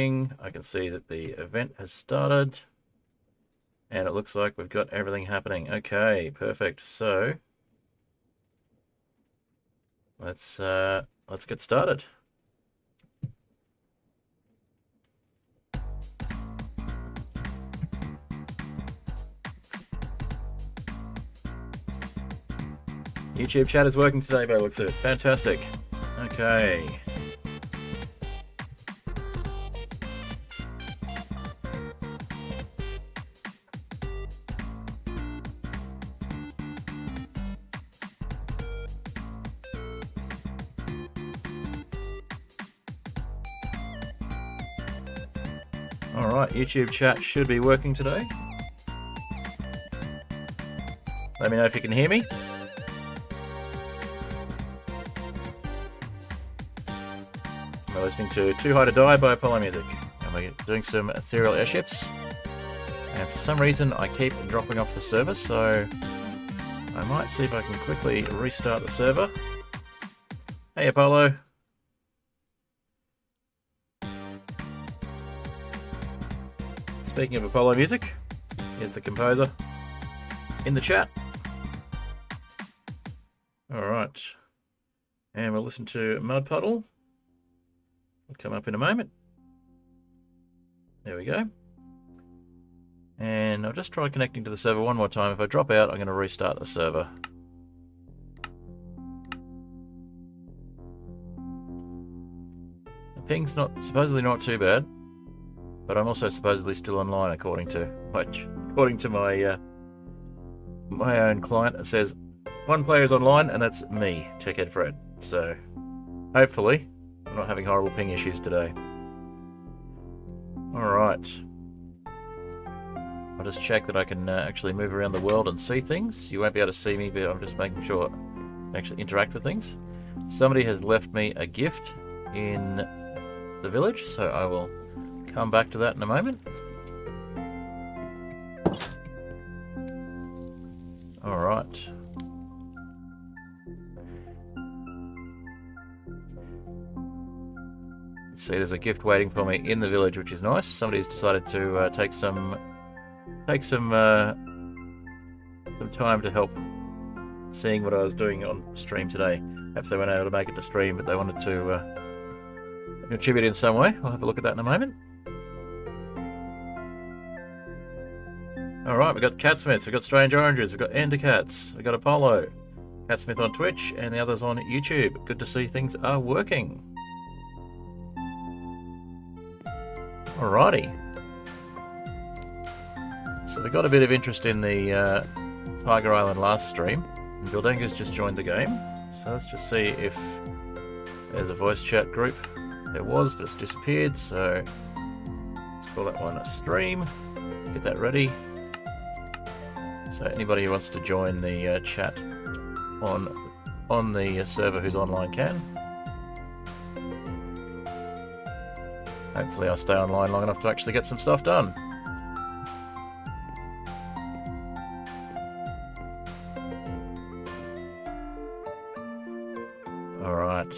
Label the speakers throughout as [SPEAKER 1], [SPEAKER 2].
[SPEAKER 1] I can see that the event has started. And it looks like we've got everything happening. Okay, perfect. So let's get started. YouTube chat is working today by the looks of it. Fantastic. Okay. Alright, YouTube chat should be working today. Let me know if you can hear me. We're listening to Too High to Die by Puddle Music. And we're doing some Aetherial Airships. And for some reason I keep dropping off the server, so I might see if I can quickly restart the server. Hey Apollo. Speaking of Apollo Music, here's the composer in the chat. Alright. And we'll listen to Puddle. It'll come up in a moment. There we go. And I'll just try connecting to the server one more time. If I drop out, I'm going to restart the server. The ping's supposedly not too bad. But I'm also supposedly still online, according to my my own client. It says one player is online, and that's me, Techhead Fred. So hopefully, I'm not having horrible ping issues today. All right, I'll just check that I can actually move around the world and see things. You won't be able to see me, but I'm just making sure I can actually interact with things. Somebody has left me a gift in the village, so I will come back to that in a moment. All right. See, there's a gift waiting for me in the village, which is nice. Somebody's decided to take some time to help seeing what I was doing on stream today. Perhaps they weren't able to make it to stream, but they wanted to contribute in some way. I'll have a look at that in a moment. Alright, we've got Catsmith, we've got Strange Oranges, we've got Endercats, we've got Apollo, Catsmith on Twitch, and the others on YouTube. Good to see things are working. Alrighty. So we got a bit of interest in the Tiger Island last stream, and Bildanga's just joined the game. So let's just see if there's a voice chat group. There was, but it's disappeared, so let's call that one a stream. Get that ready. So anybody who wants to join the chat on the server who's online can. Hopefully I'll stay online long enough to actually get some stuff done. All right.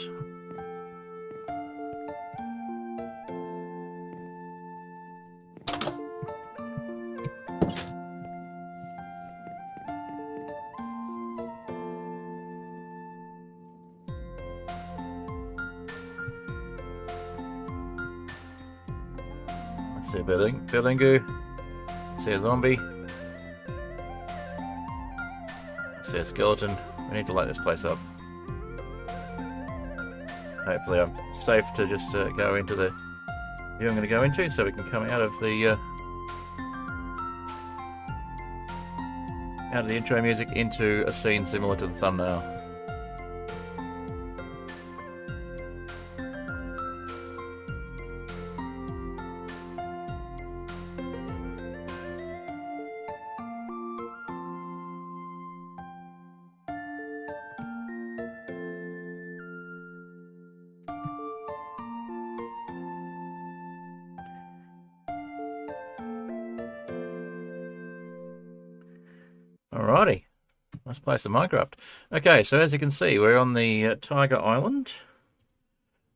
[SPEAKER 1] See a Berlingu, see a zombie, see a skeleton. We need to light this place up. Hopefully I'm safe to just go into the view I'm going to go into, so we can come out of the intro music into a scene similar to the thumbnail. Alrighty, let's play some Minecraft. Okay, so as you can see, we're on the Taiga Island,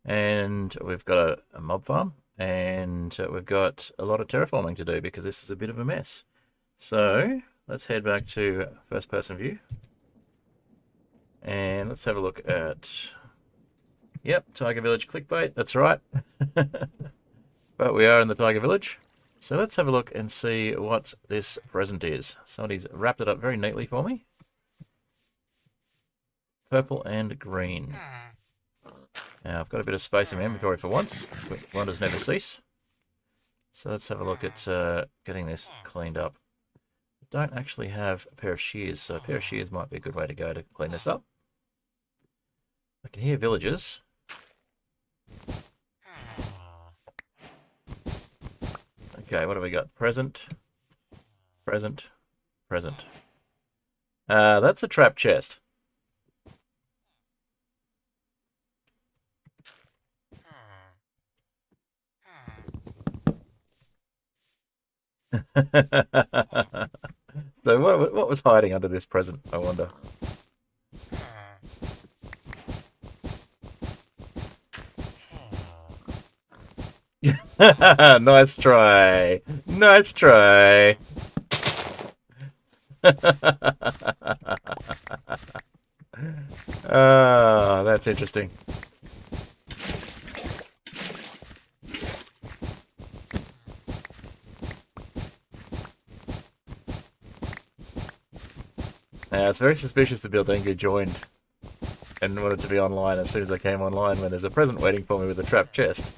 [SPEAKER 1] and we've got a mob farm. and we've got a lot of terraforming to do because this is a bit of a mess. So let's head back to first person view. And let's have a look at, yep, Taiga Village clickbait, that's right. But we are in the Taiga Village. So let's have a look and see what this present is. Somebody's wrapped it up very neatly for me. Purple and green. Now I've got a bit of space in my inventory for once. Wonders never cease. So let's have a look at getting this cleaned up. I don't actually have a pair of shears, so a pair of shears might be a good way to go to clean this up. I can hear villagers. Okay, what have we got? Present, present, present. That's a trap chest. So what was hiding under this present, I wonder? Nice try. Nice try. Ah, that's interesting. It's very suspicious that Buildengu joined and wanted to be online as soon as I came online when there's a present waiting for me with a trapped chest.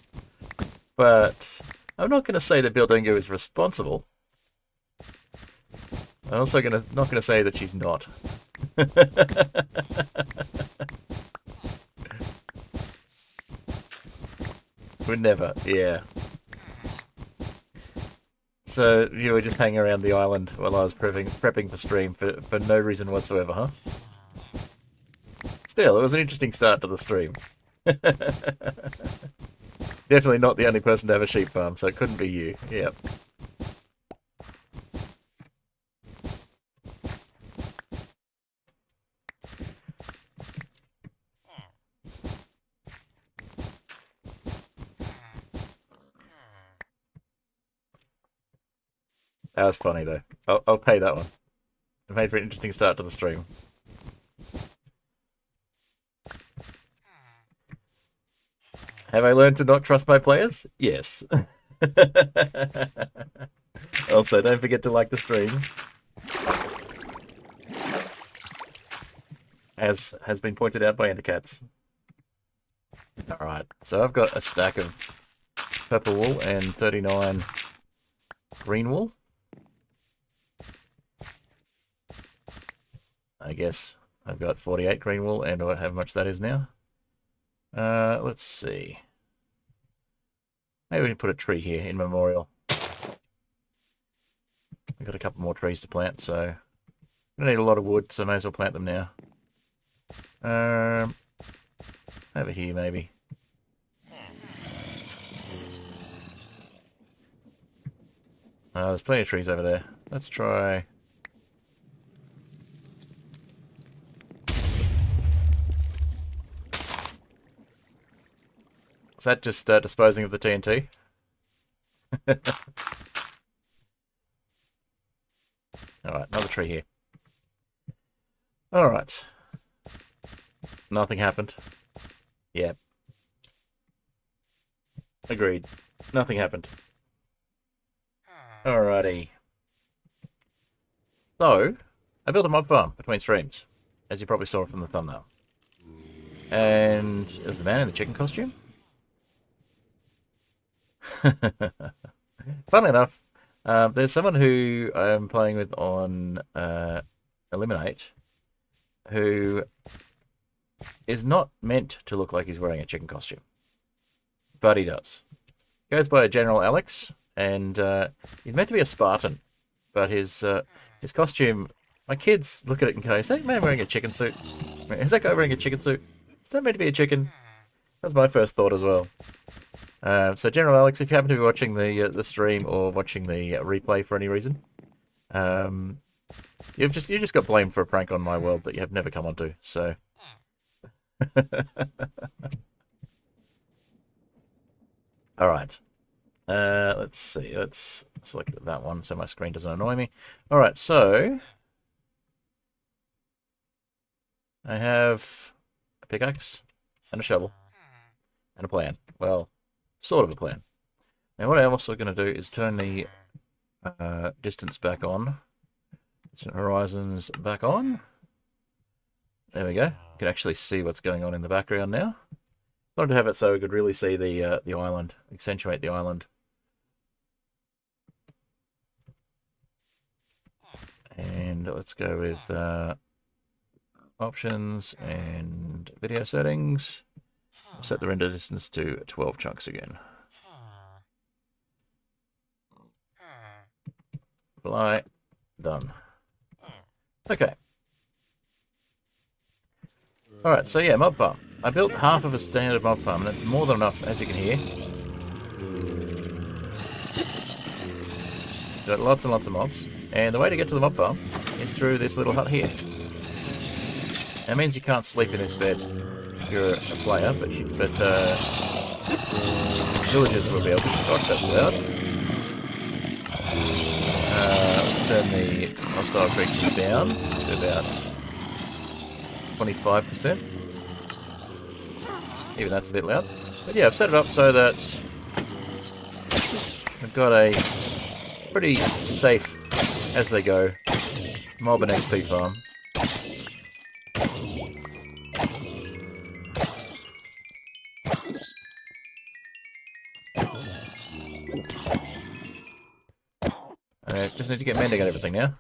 [SPEAKER 1] But I'm not going to say that Buildengu is responsible. I'm also not going to say that she's not. Would never, yeah. So you were just hanging around the island while I was prepping for stream for no reason whatsoever, huh? Still, it was an interesting start to the stream. Definitely not the only person to have a sheep farm, so it couldn't be you. Yep. That was funny, though. I'll pay that one. It made for an interesting start to the stream. Have I learned to not trust my players? Yes. Also, don't forget to like the stream. As has been pointed out by Endercats. Alright, so I've got a stack of purple wool and 39 green wool. I guess I've got 48 green wool and how much that is now. Let's see. Maybe we can put a tree here in memorial. We've got a couple more trees to plant, so we don't need a lot of wood, so may as well plant them now. Over here, maybe. There's plenty of trees over there. Let's try. Is that just disposing of the TNT? Alright, another tree here. Alright. Nothing happened. Yep. Agreed. Nothing happened. Alrighty. So, I built a mob farm between streams, as you probably saw from the thumbnail. And it was the man in the chicken costume. Funnily enough, there's someone who I'm playing with on Eliminate who is not meant to look like he's wearing a chicken costume, but he does. Goes by General Alex, and he's meant to be a Spartan, but his costume, my kids look at it and go, is that man wearing a chicken suit? Is that guy wearing a chicken suit? Is that meant to be a chicken? That's my first thought as well. So General Alex, if you happen to be watching the stream or watching the replay for any reason, you just got blamed for a prank on my world that you have never come onto. So, all right. Let's see. Let's select that one so my screen doesn't annoy me. All right, so I have a pickaxe and a shovel and a plan. Well, sort of a plan. Now, what I'm also going to do is turn the distance back on. Horizons back on. There we go. You can actually see what's going on in the background now. I wanted to have it so we could really see the island, accentuate the island. And let's go with options and video settings. I'll set the render distance to 12 chunks again. Apply. Done. Okay. Alright, so yeah, mob farm. I built half of a standard mob farm, and that's more than enough, as you can hear. Got lots and lots of mobs. And the way to get to the mob farm is through this little hut here. That means you can't sleep in this bed if you're a player, but villagers will be able to. Gosh, that's loud. Let's turn the hostile creatures down to about 25%. Even that's a bit loud. But yeah, I've set it up so that I've got a pretty safe, as they go, mob and XP farm. I just need to get mending on everything now.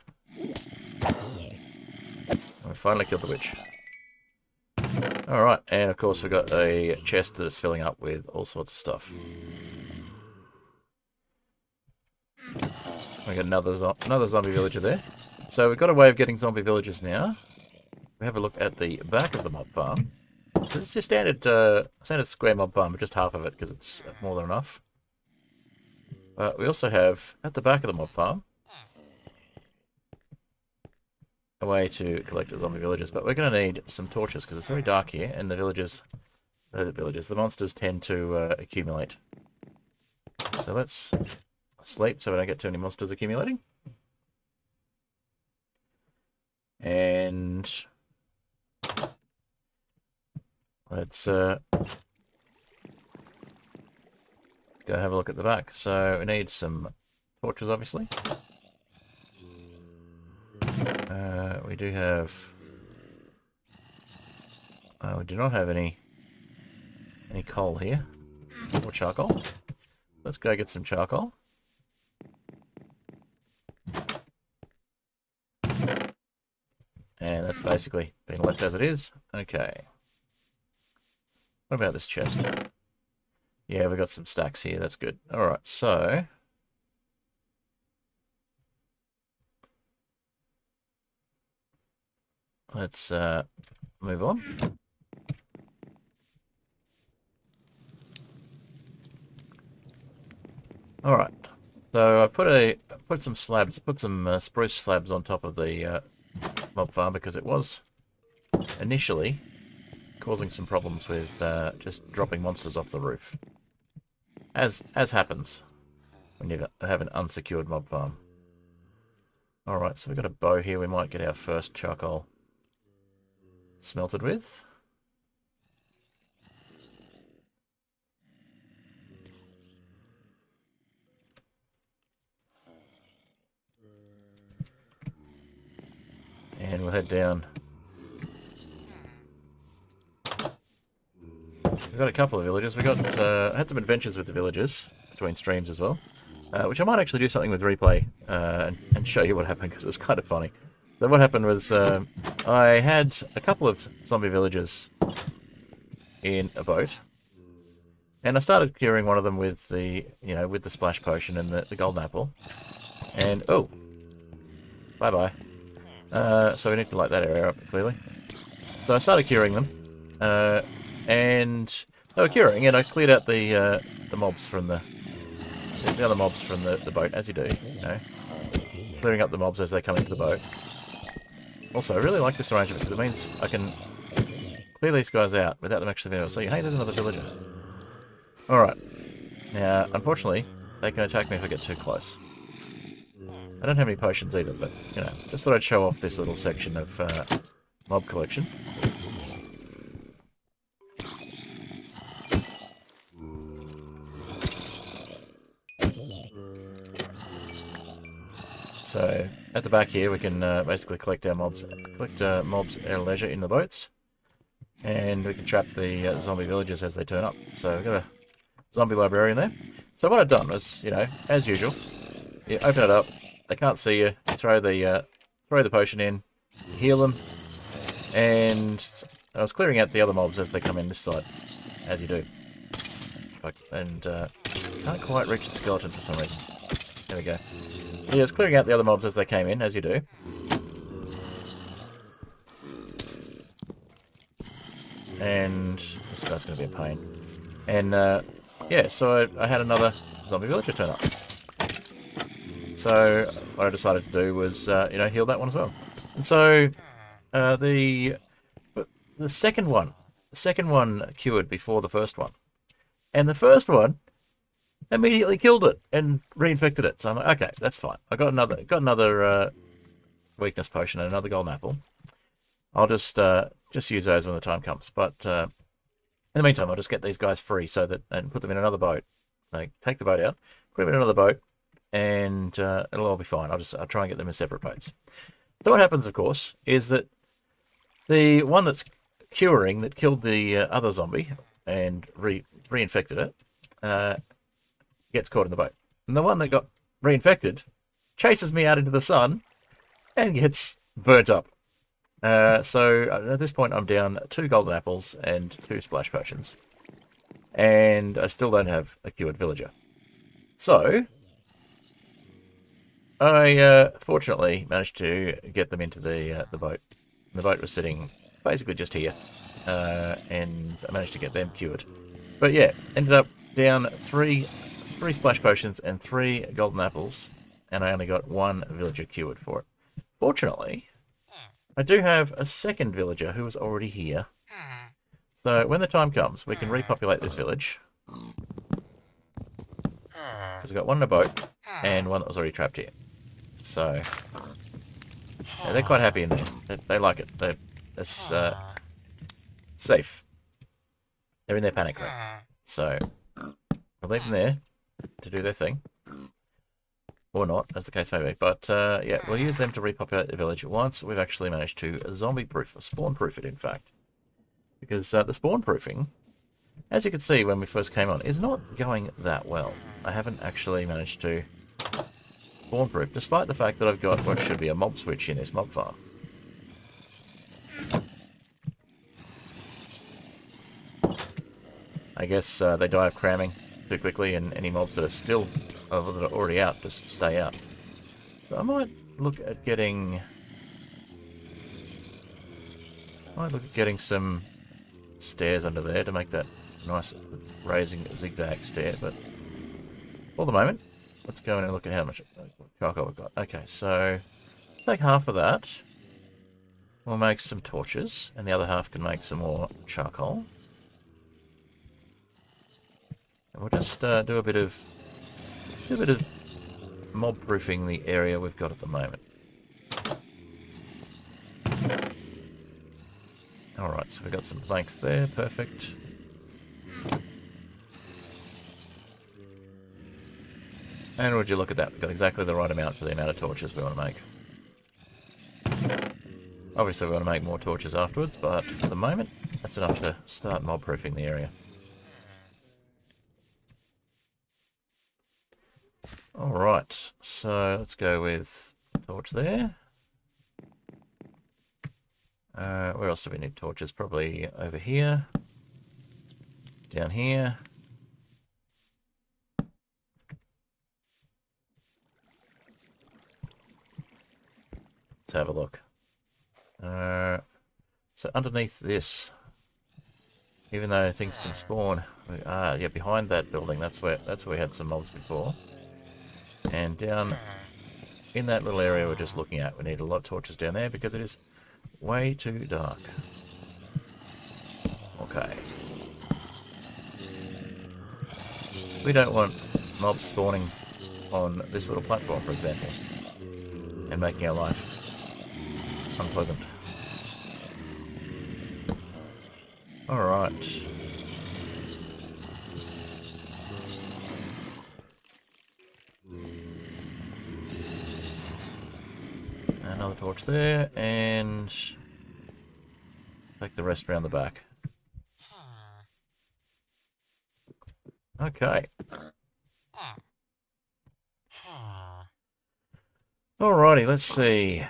[SPEAKER 1] We finally killed the witch. Alright, and of course we've got a chest that is filling up with all sorts of stuff. We got another zombie villager there. So we've got a way of getting zombie villagers now. We have a look at the back of the mob farm. This is your standard square mob farm, but just half of it because it's more than enough. We also have, at the back of the mob farm, a way to collect zombie villagers, but we're going to need some torches because it's very dark here, and the monsters tend to accumulate. So let's sleep so we don't get too many monsters accumulating. And let's go have a look at the back. So we need some torches, obviously. We do have... we do not have any coal here. Or charcoal. Let's go get some charcoal. And that's basically been left as it is. Okay. What about this chest? Yeah, we got some stacks here. That's good. Alright, so... let's move on. Alright. So I put some slabs, some spruce slabs on top of the mob farm because it was initially causing some problems with just dropping monsters off the roof. As happens when you have an unsecured mob farm. Alright, so we've got a bow here. We might get our first charcoal smelted with. And we'll head down. We've got a couple of villagers. We got had some adventures with the villagers between streams as well, which I might actually do something with replay and show you what happened because it was kind of funny. So what happened was I had a couple of zombie villagers in a boat, and I started curing one of them with the with the splash potion and the golden apple, and oh, bye bye. So we need to light that area up clearly. So I started curing them, and they were curing, and I cleared out the mobs from the other mobs from the boat, as you do, clearing up the mobs as they come into the boat. Also, I really like this arrangement because it means I can clear these guys out without them actually being able to see, hey, there's another villager. Alright. Now, unfortunately, they can attack me if I get too close. I don't have any potions either, but, you know, just thought I'd show off this little section of mob collection. So, at the back here, we can basically collect our mobs at our leisure in the boats. And we can trap the zombie villagers as they turn up. So, we've got a zombie librarian there. So what I've done was, you know, as usual, you open it up, they can't see you, you throw the potion in, you heal them, and I was clearing out the other mobs as they come in this side, as you do. And can't quite reach the skeleton for some reason. There we go. Yeah, I was clearing out the other mobs as they came in, as you do. And this guy's going to be a pain. And yeah, so I had another zombie villager turn up. So what I decided to do was, you know, heal that one as well. And so the second one cured before the first one, and the first one immediately killed it and reinfected it. So I'm like, okay, that's fine. I got another weakness potion and another golden apple. I'll just use those when the time comes. But in the meantime, I'll just get these guys free and put them in another boat. Like, take the boat out, put them in another boat, and it'll all be fine. I'll try and get them in separate boats. So what happens, of course, is that the one that's curing, that killed the other zombie and reinfected it, gets caught in the boat. And the one that got reinfected chases me out into the sun and gets burnt up. So at this point, I'm down 2 golden apples and 2 splash potions. And I still don't have a cured villager. So I fortunately managed to get them into the boat. The boat was sitting basically just here, and I managed to get them cured. But yeah, ended up down 3 splash potions and 3 golden apples, and I only got 1 villager cured for it. Fortunately, I do have a second villager who was already here. So when the time comes, we can repopulate this village. Because I've got one in a boat and one that was already trapped here. So yeah, they're quite happy in there. They like it. It's safe. They're in their panic room. So I'll leave them there to do their thing. Or not, as the case may be. But yeah, we'll use them to repopulate the village once we've actually managed to zombie-proof, or spawn-proof it, in fact. Because the spawn-proofing, as you can see when we first came on, is not going that well. I haven't actually managed to spawn-proof, despite the fact that I've got what should be a mob switch in this mob farm. I guess they die of cramming too quickly, and any mobs that are that are already out just stay out. So I might look at getting some stairs under there to make that nice raising zigzag stair, but for the moment, let's go in and look at how much charcoal we've got. Okay, so take half of that. We'll make some torches, and the other half can make some more charcoal. And we'll just do a bit of mob proofing the area we've got at the moment. Alright, so we've got some planks there, perfect. And would you look at that, we've got exactly the right amount for the amount of torches we want to make. Obviously we want to make more torches afterwards, but for the moment, that's enough to start mob proofing the area. Alright, so let's go with a torch there. Where else do we need torches? Probably over here. Down here. Let's have a look. So underneath this, even though things can spawn, yeah, behind that building, that's where we had some mobs before. And down in that little area we're just looking at, we need a lot of torches down there because it is way too dark. Okay. We don't want mobs spawning on this little platform, for example, and making our life unpleasant. Alright. Another torch there, and take the rest around the back. Okay. Alrighty, let's see.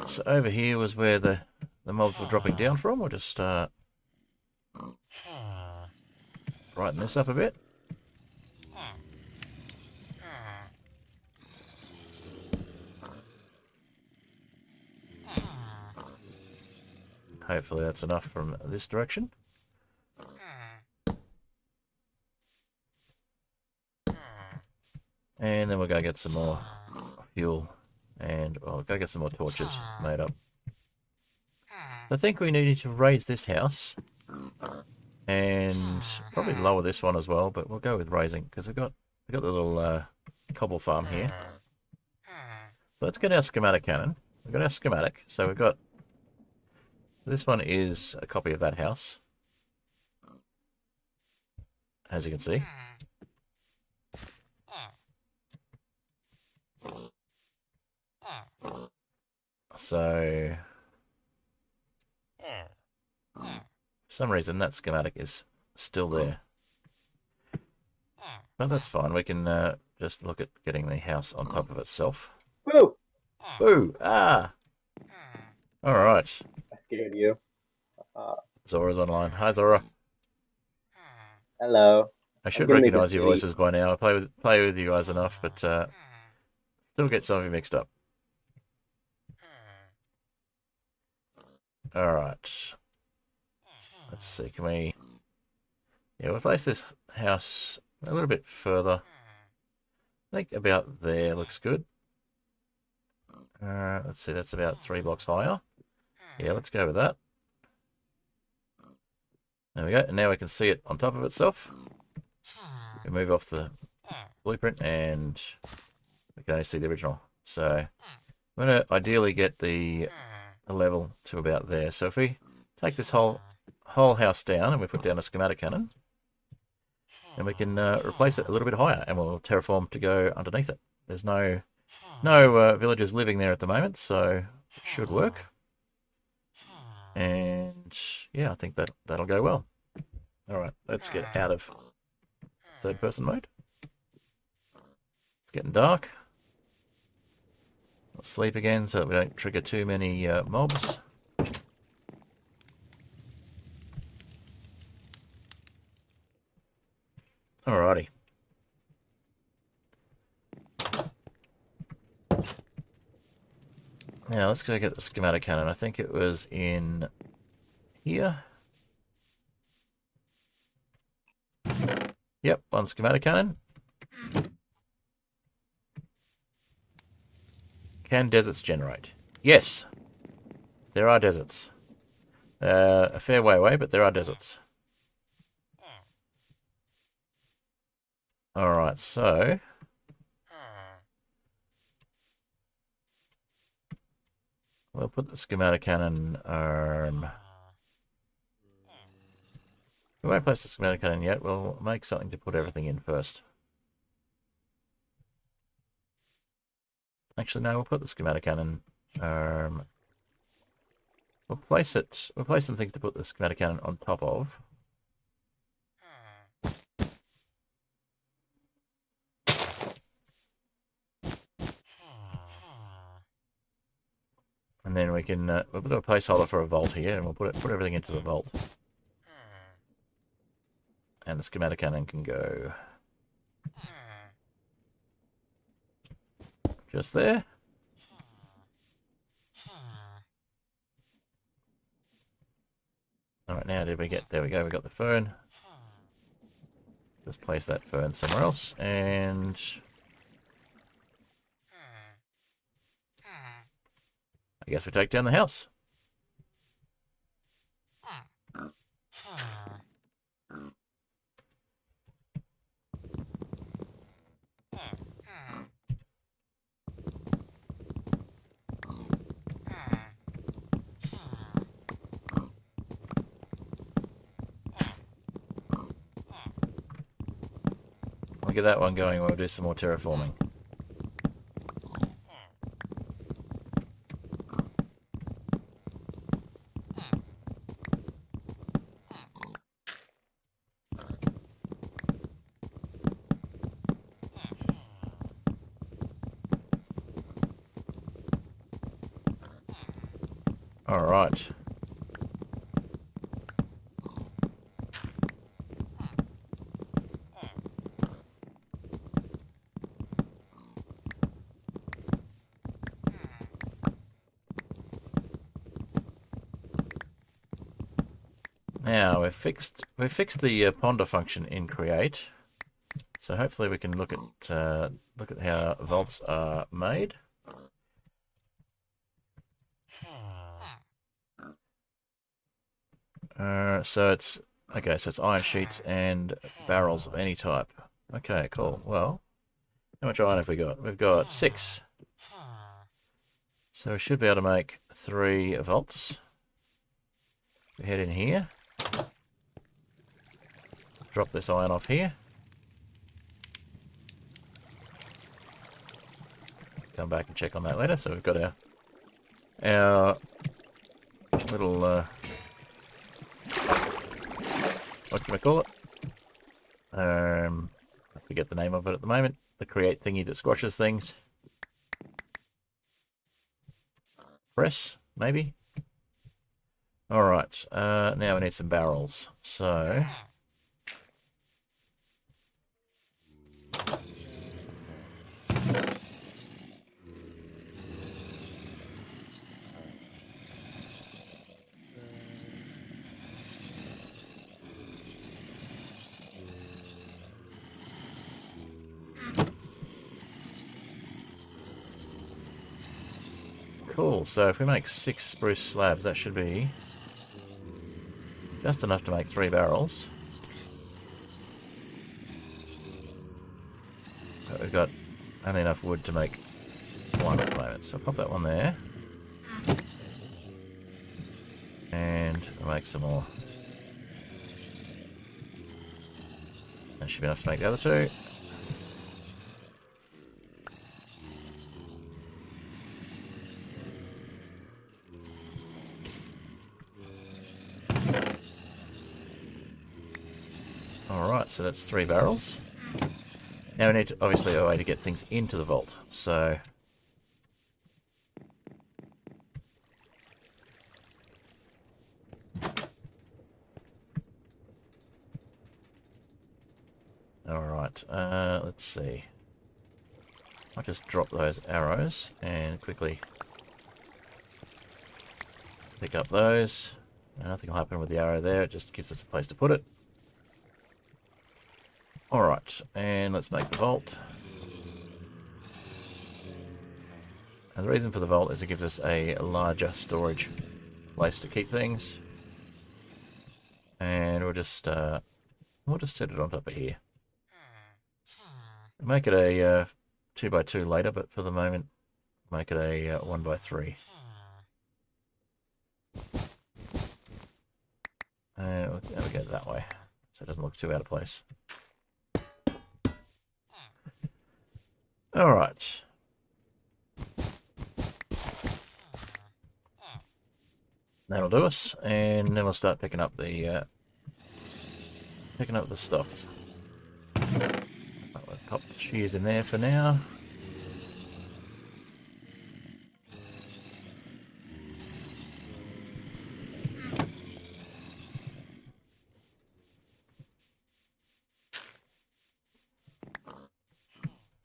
[SPEAKER 1] So over here was where the mobs were dropping down from. We'll just brighten this up a bit. Hopefully that's enough from this direction. And then we'll go get some more fuel. And I'll go get some more torches made up. I think we need to raise this house. And probably lower this one as well, but we'll go with raising, because we've got the little cobble farm here. So let's get our Schematicannon. We've got our schematic, so we've got... This one is a copy of that house, as you can see. So, for some reason that schematic is still there. But that's fine, we can just look at getting the house on top of itself.
[SPEAKER 2] Boo!
[SPEAKER 1] Boo! Ah! Alright.
[SPEAKER 2] I scared you.
[SPEAKER 1] Zora's online. Hi, Zora.
[SPEAKER 2] Hello.
[SPEAKER 1] I should recognise your voices by now. I play with you guys enough, but still get some of you mixed up. Alright. Let's see, can we... Yeah, we'll place this house a little bit further. I think about there looks good. Let's see, that's about 3 blocks higher. Yeah, let's go with that. There we go, and now we can see it on top of itself. We move off the blueprint and we can only see the original. So I'm going to ideally get the level to about there. So if we take this whole house down and we put down a Schematicannon, then we can replace it a little bit higher, and we'll terraform to go underneath it. There's no villagers living there at the moment, so it should work. And yeah, I think that'll go well. Alright, let's get out of third person mode. It's getting dark. I'll sleep again so that we don't trigger too many mobs. Alrighty. Now let's go get the Schematicannon. I think it was in here. Yep, one Schematicannon. Can deserts generate? Yes. There are deserts. A fair way away, but there are deserts. Alright, so... we'll put the Schematicannon... we won't place the Schematicannon yet. We'll make something to put everything in first. Actually, no, we'll put the Schematicannon... we'll place some things to put the Schematicannon on top of. And then we can we'll put a placeholder for a vault here, and we'll put everything into the vault. And the Schematicannon can go just there. Alright, now there we go, we got the fern. Just place that fern somewhere else, and I guess we take down the house. we'll get that one going. We'll do some more terraforming. All right. Now we've fixed the ponder function in create, so hopefully we can look at how vaults are made. So it's iron sheets and barrels of any type. Okay, cool. Well, how much iron have we got? We've got 6. So we should be able to make 3 vaults. We head in here. Drop this iron off here. Come back and check on that later. So we've got our little what can we call it? I forget the name of it at the moment. The create thingy that squashes things. Press, maybe? Alright, now we need some barrels. So... Cool, so if we make 6 spruce slabs, that should be just enough to make 3 barrels. But we've got only enough wood to make 1 at the moment, so I'll pop that one there. And we'll make some more. That should be enough to make the other 2. Alright, so that's 3 barrels. Now we need, obviously, a way to get things into the vault, so... Alright, let's see. I'll just drop those arrows and quickly pick up those. Nothing will happen with the arrow there, it just gives us a place to put it. Alright, and let's make the vault. And the reason for the vault is it gives us a larger storage place to keep things. And we'll just set it on top of here. We'll make it a 2x2 later, but for the moment, make it a 1x3. And we'll go that way, so it doesn't look too out of place. Alright. That'll do us, and then we'll start picking up the stuff. I'll pop the shears in there for now.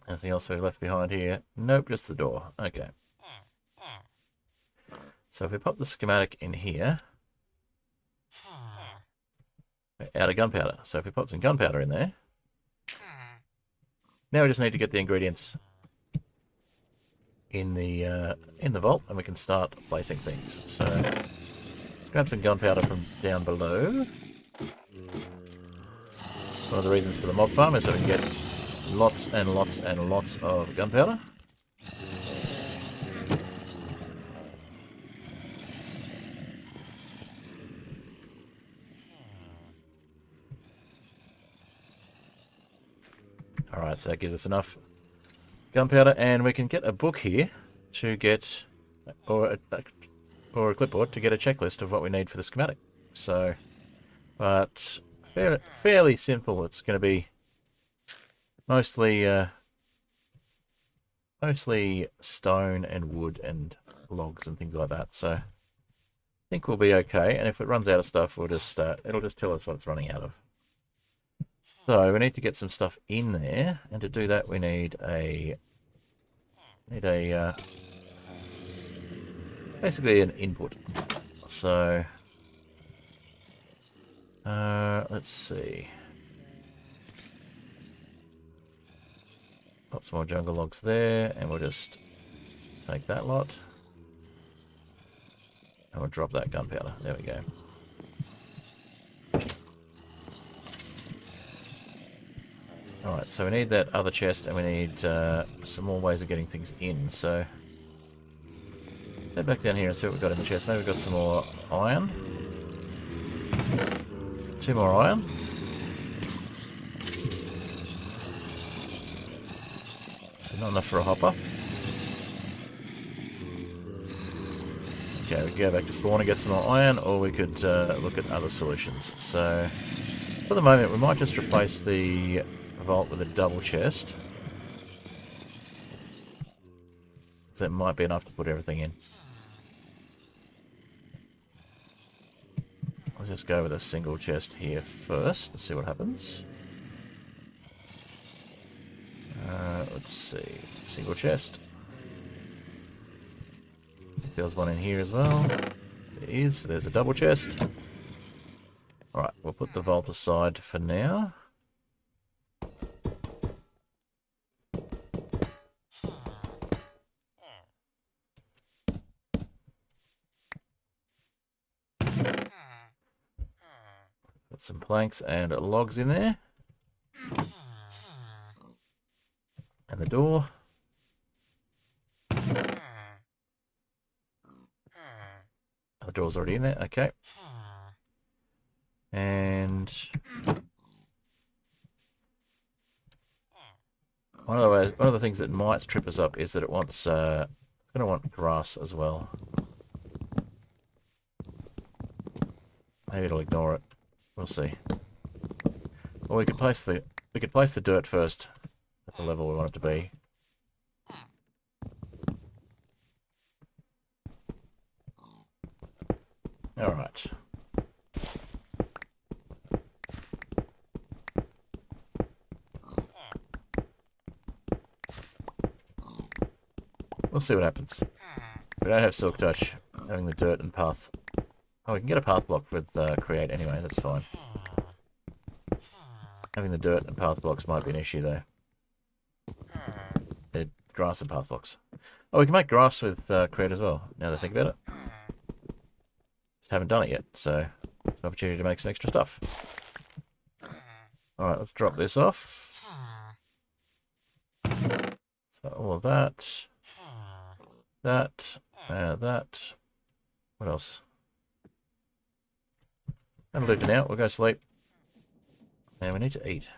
[SPEAKER 1] Anything else we left behind here? Nope, just the door. Okay. So if we pop the schematic in here, we're out of gunpowder. So if we pop some gunpowder in there, now we just need to get the ingredients in the vault, and we can start placing things. So let's grab some gunpowder from down below. One of the reasons for the mob farm is so we can get lots and lots and lots of gunpowder. Alright, so that gives us enough gunpowder, and we can get a book here to get, or a clipboard to get a checklist of what we need for the schematic. So, but fairly simple. It's going to be mostly mostly stone and wood and logs and things like that. So I think we'll be okay. And if it runs out of stuff, we'll just it'll just tell us what it's running out of. So we need to get some stuff in there, and to do that, we need basically an input. So let's see. Pop some more jungle logs there, and we'll just take that lot. And we'll drop that gunpowder. There we go. Alright, so we need that other chest, and we need some more ways of getting things in. So head back down here and see what we've got in the chest. Maybe we've got some more iron. 2 more iron. So not enough for a hopper. Okay, we can go back to spawn and get some more iron, or we could look at other solutions. So for the moment, we might just replace the vault with a double chest. So it might be enough to put everything in. I'll just go with a single chest here first and see what happens. Let's see. Single chest. There's one in here as well. There is. There's a double chest. Alright, we'll put the vault aside for now. Put some planks and logs in there. And the door. The door's already in there, okay. And one of the things that might trip us up is that it wants it's going to want grass as well. Maybe it'll ignore it. We'll see. Or we could place the dirt first at the level we want it to be. Alright. We'll see what happens. We don't have Silk Touch, having the dirt and path. Oh, we can get a path block with create anyway, that's fine. Having the dirt and path blocks might be an issue though. Grass and path blocks. Oh, we can make grass with create as well, now that I think about it. Just haven't done it yet, so it's an opportunity to make some extra stuff. Alright, let's drop this off. So all of that. That. What else? That'll do for now. We'll go sleep. And we need to eat.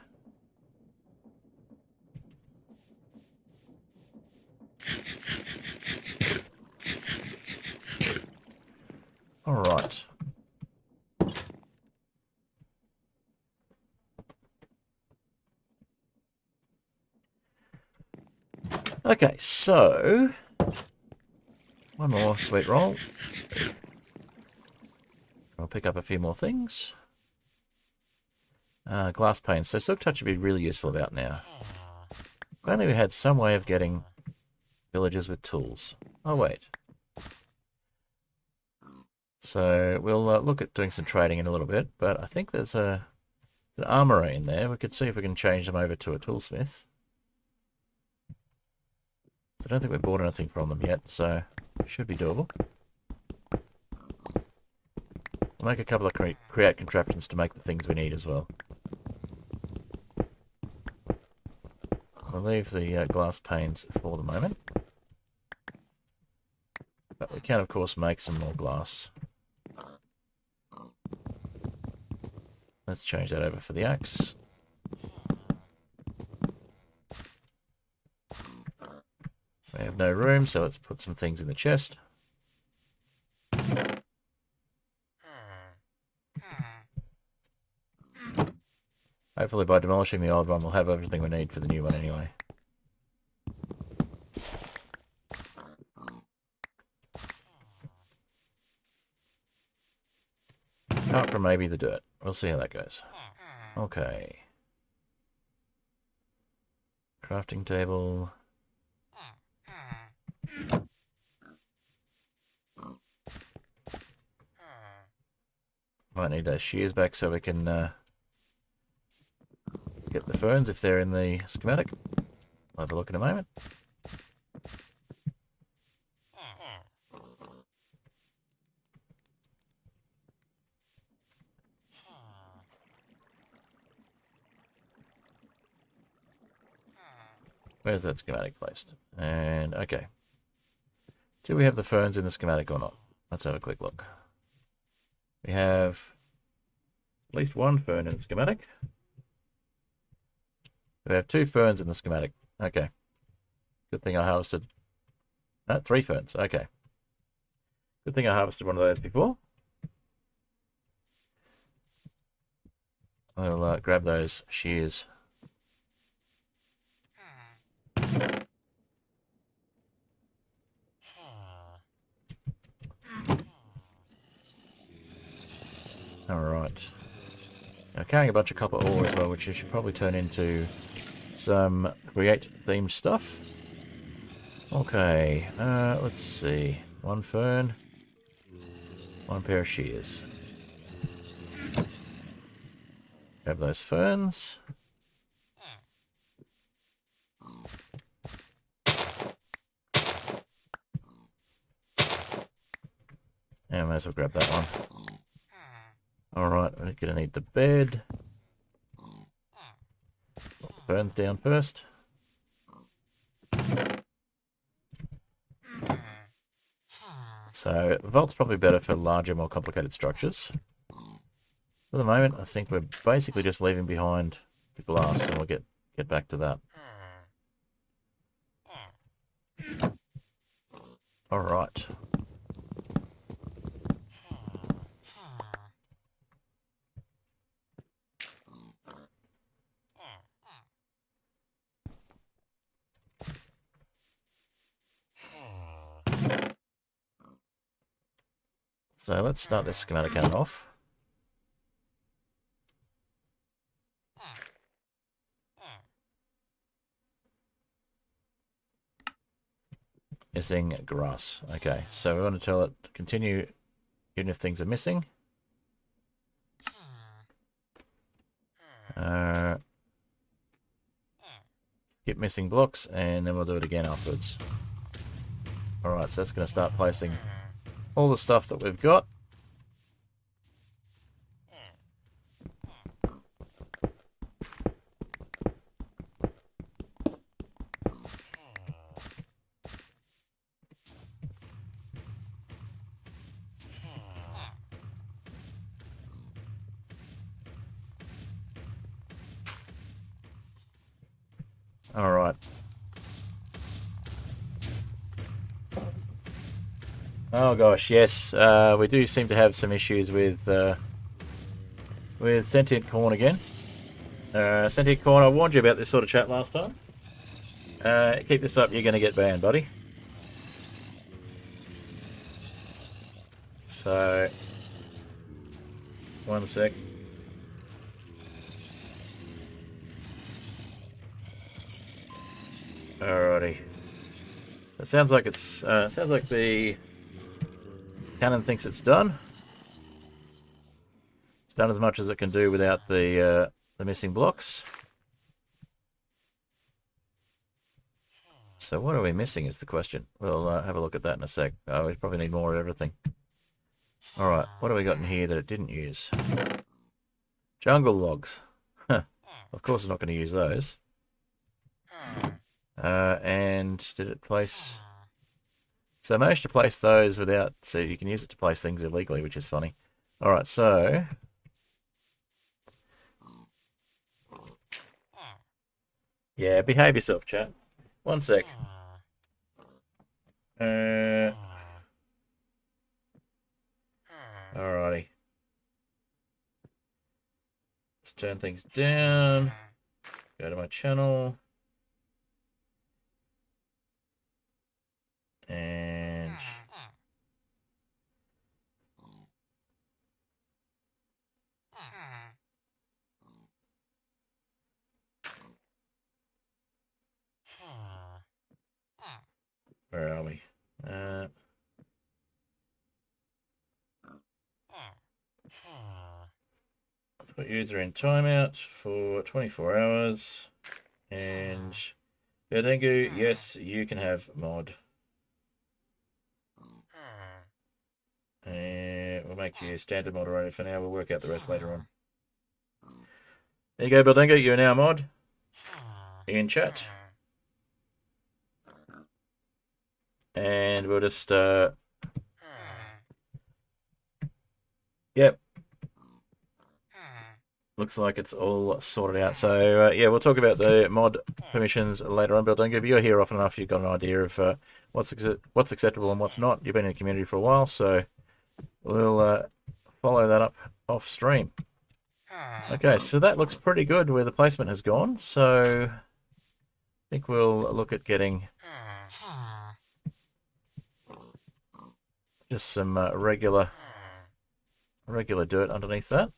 [SPEAKER 1] Alright. Okay, so one more sweet roll. I'll pick up a few more things. Glass panes. So Silk Touch would be really useful about now. If only we had some way of getting villagers with tools. Oh, wait. So we'll look at doing some trading in a little bit, but I think there's an armourer in there. We could see if we can change them over to a toolsmith. So I don't think we've bought anything from them yet, so it should be doable. We'll make a couple of create contraptions to make the things we need as well. We'll leave the glass panes for the moment. But we can, of course, make some more glass. Let's change that over for the axe. We have no room, so let's put some things in the chest. Hopefully by demolishing the old one, we'll have everything we need for the new one anyway. Apart from maybe the dirt. We'll see how that goes. Okay. Crafting table. Might need those shears back so we can get the ferns if they're in the schematic. I'll have a look in a moment. Where's that schematic placed? And, okay. Do we have the ferns in the schematic or not? Let's have a quick look. We have at least one fern in the schematic. We have 2 ferns in the schematic. Okay. Good thing I harvested... 3 ferns. Okay. Good thing I harvested one of those before. I'll grab those shears. Alright. Now carrying a bunch of copper ore as well, which you should probably turn into some create themed stuff. Okay, let's see. 1 fern, 1 pair of shears. Grab those ferns. And I might as well grab that one. Alright, we're going to need the bed. Put the ferns down first. So, the vault's probably better for larger, more complicated structures. For the moment, I think we're basically just leaving behind the glass, and we'll get back to that. Alright. So let's start this Schematicannon off. Missing grass. Okay, so we want to tell it to continue even if things are missing. Skip missing blocks, and then we'll do it again afterwards. Alright, so that's going to start placing all the stuff that we've got. Alright. Oh gosh, yes. We do seem to have some issues with Sentient Corn again. Sentient Corn, I warned you about this sort of chat last time. Keep this up, you're going to get banned, buddy. So, one sec. Alrighty. So it sounds like sounds like the cannon thinks it's done. It's done as much as it can do without the missing blocks. So what are we missing is the question. We'll have a look at that in a sec. Oh, we probably need more of everything. Alright, what have we got in here that it didn't use? Jungle logs. Huh. Of course it's not going to use those. And did it place... So I managed to place those without... So you can use it to place things illegally, which is funny. Alright, so... Yeah, behave yourself, chat. One sec. Alrighty. Let's turn things down. Go to my channel. And where are we? Put user in timeout for 24 hours. And Berdengu, yes, you can have mod. And we'll make you standard moderator for now. We'll work out the rest later on. There you go, Berdengu, you're now mod. In chat. And we'll just, yep. Looks like it's all sorted out. So, yeah, we'll talk about the mod permissions later on. But if you're here often enough, you've got an idea of what's acceptable and what's not. You've been in the community for a while, so we'll follow that up off stream. Okay, so that looks pretty good where the placement has gone. So, I think we'll look at getting just some regular dirt underneath that.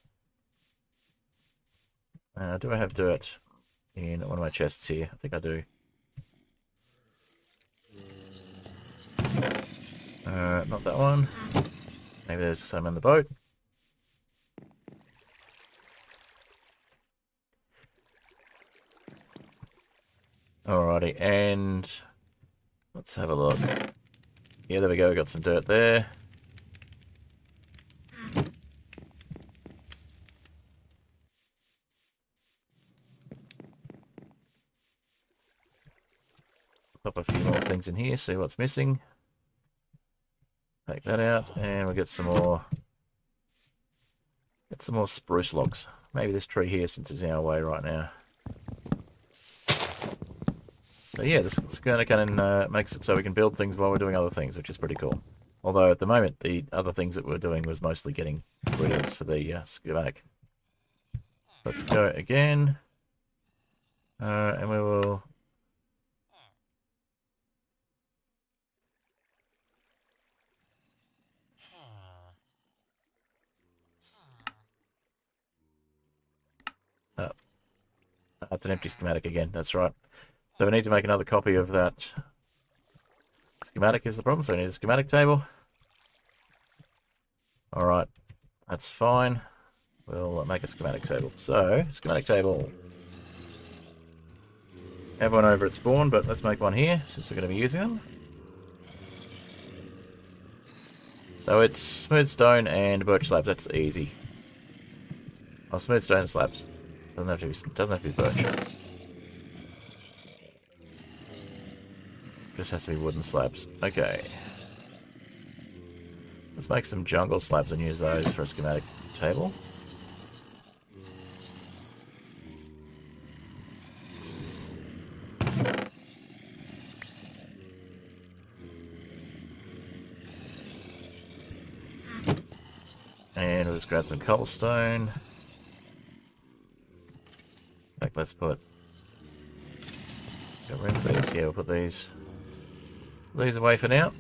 [SPEAKER 1] Do I have dirt in one of my chests here? I think I do. Not that one. Maybe there's some in the boat. Alrighty, and let's have a look. Yeah, there we go. We got some dirt there. Pop a few more things in here, see what's missing. Take that out, and we'll get some more spruce logs. Maybe this tree here, since it's in our way right now. But yeah, this Schematicannon makes it so we can build things while we're doing other things, which is pretty cool. Although at the moment, the other things that we're doing was mostly getting ingredients for the schematic. Let's go again. And we will... That's an empty schematic again, that's right. So we need to make another copy of that schematic is the problem, so we need a schematic table. Alright, that's fine. We'll make a schematic table. So, schematic table. Have one over at spawn, but let's make one here, since we're going to be using them. So it's smooth stone and birch slabs, that's easy. Oh, smooth stone and slabs. Doesn't have to be birch. Just has to be wooden slabs. Okay. Let's make some jungle slabs and use those for a schematic table. And we'll just grab some cobblestone. In fact, let's put... Get rid of these. Yeah, we'll put these away for now.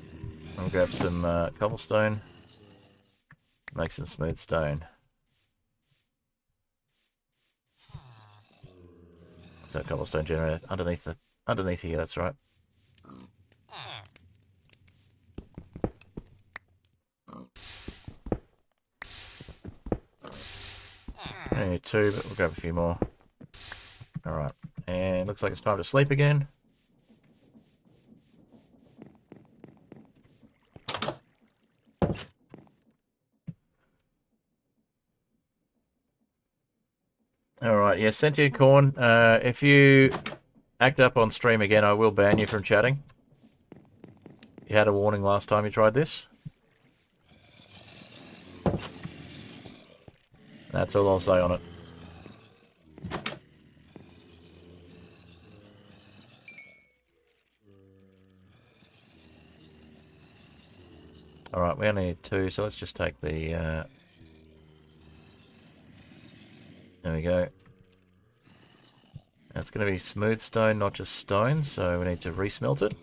[SPEAKER 1] We'll grab some cobblestone. Make some smooth stone. So cobblestone generator underneath here, that's right. Only need two, but we'll grab a few more. Alright, and looks like it's time to sleep again. Alright, yeah, Sentient Corn, if you act up on stream again, I will ban you from chatting. You had a warning last time you tried this. That's all I'll say on it. Alright, we only need 2, so let's just take the... there we go. It's going to be smooth stone, not just stone, so we need to resmelt it.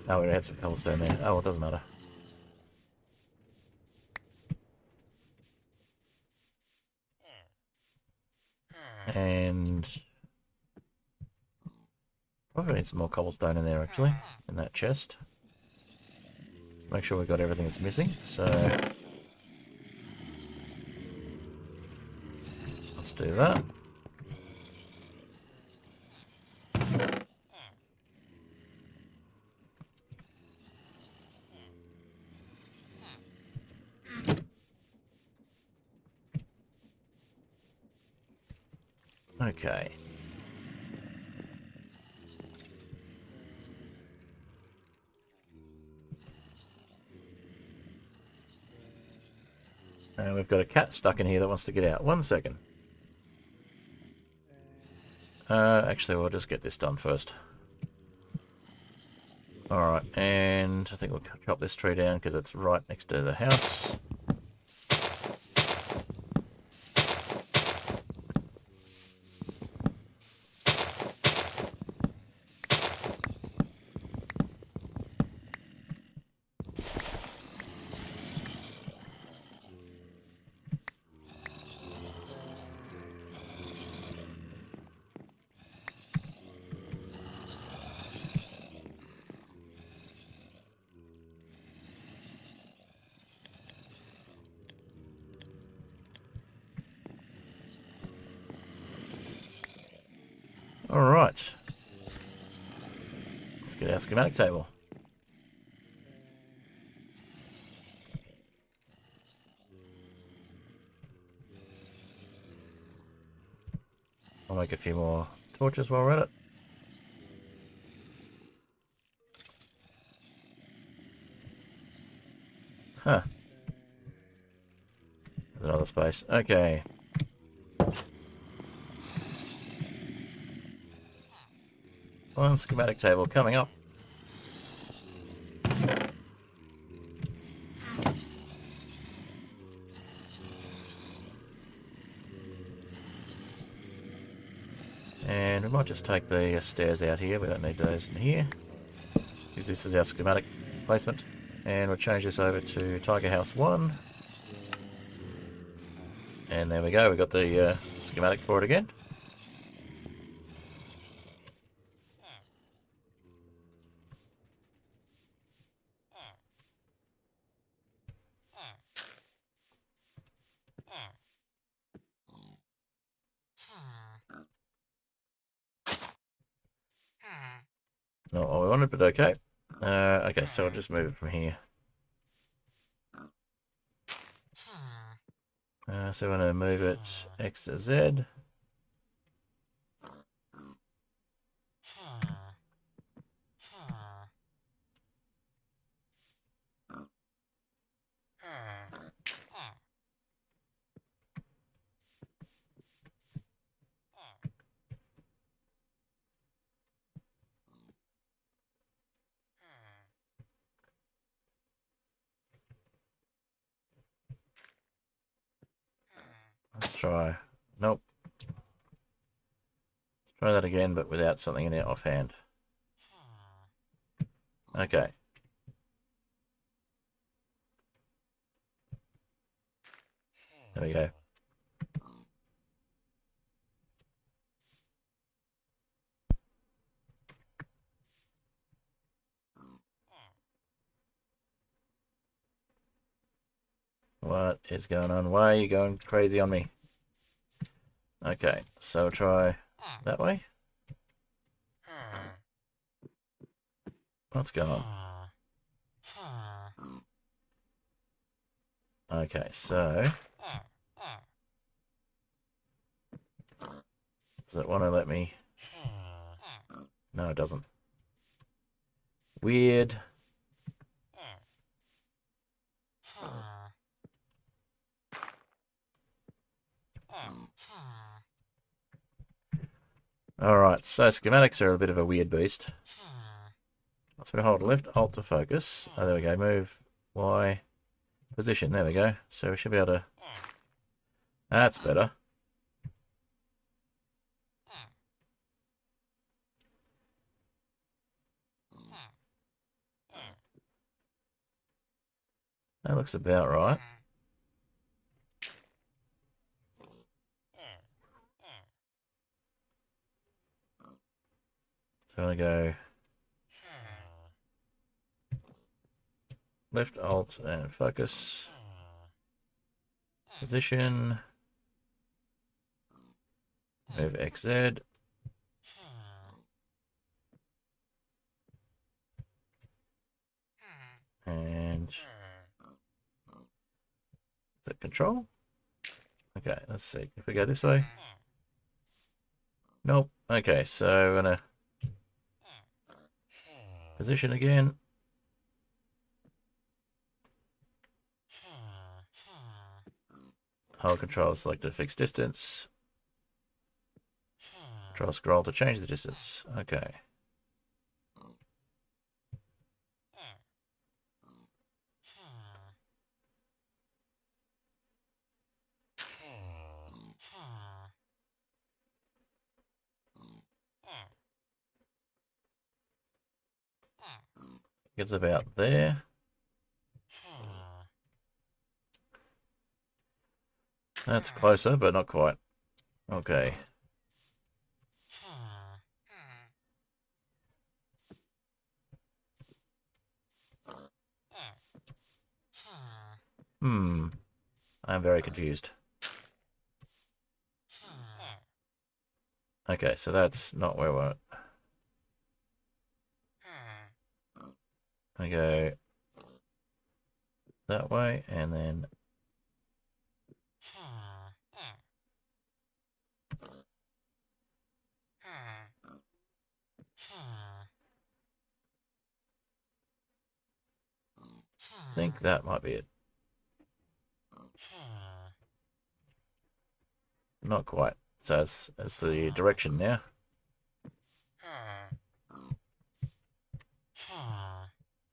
[SPEAKER 1] Oh, we had some cobblestone there. Oh, well, it doesn't matter. And probably need some more cobblestone in there, actually, in that chest. Make sure we've got everything that's missing. So let's do that. Okay. And we've got a cat stuck in here that wants to get out. 1 second. Actually, we'll just get this done first. Alright, and I think we'll chop this tree down because it's right next to the house. Alright. Let's get our schematic table. I'll make a few more torches while we're at it. Huh. There's another space. Okay. One schematic table coming up. And we might just take the stairs out here. We don't need those in here, because this is our schematic placement. And we'll change this over to Tiger House 1. And there we go, we got the schematic for it again. Not what we wanted, but okay. Okay, so I'll just move it from here. So we're going to move it X to Z. Let's try. Nope. Let's try that again, but without something in there offhand. Okay. There we go. What is going on? Why are you going crazy on me? Okay, so we'll try that way. What's going on? Okay, so does it want to let me? No, it doesn't. Weird. Alright, so schematics are a bit of a weird beast. Let's hold left alt to focus. Oh, there we go. Move Y position. There we go. So we should be able to. That's better. That looks about right. So I'm going to go left alt and focus. Position. Move XZ. And is that control? Okay, let's see. If we go this way. Nope. Okay, so we're gonna position again. Hold control, select a fixed distance. Control scroll to change the distance. Okay. It's about there. That's closer, but not quite. Okay. I'm very confused. Okay, so that's not where we're... I go that way, and then... I think that might be it. Not quite. So it's the direction now.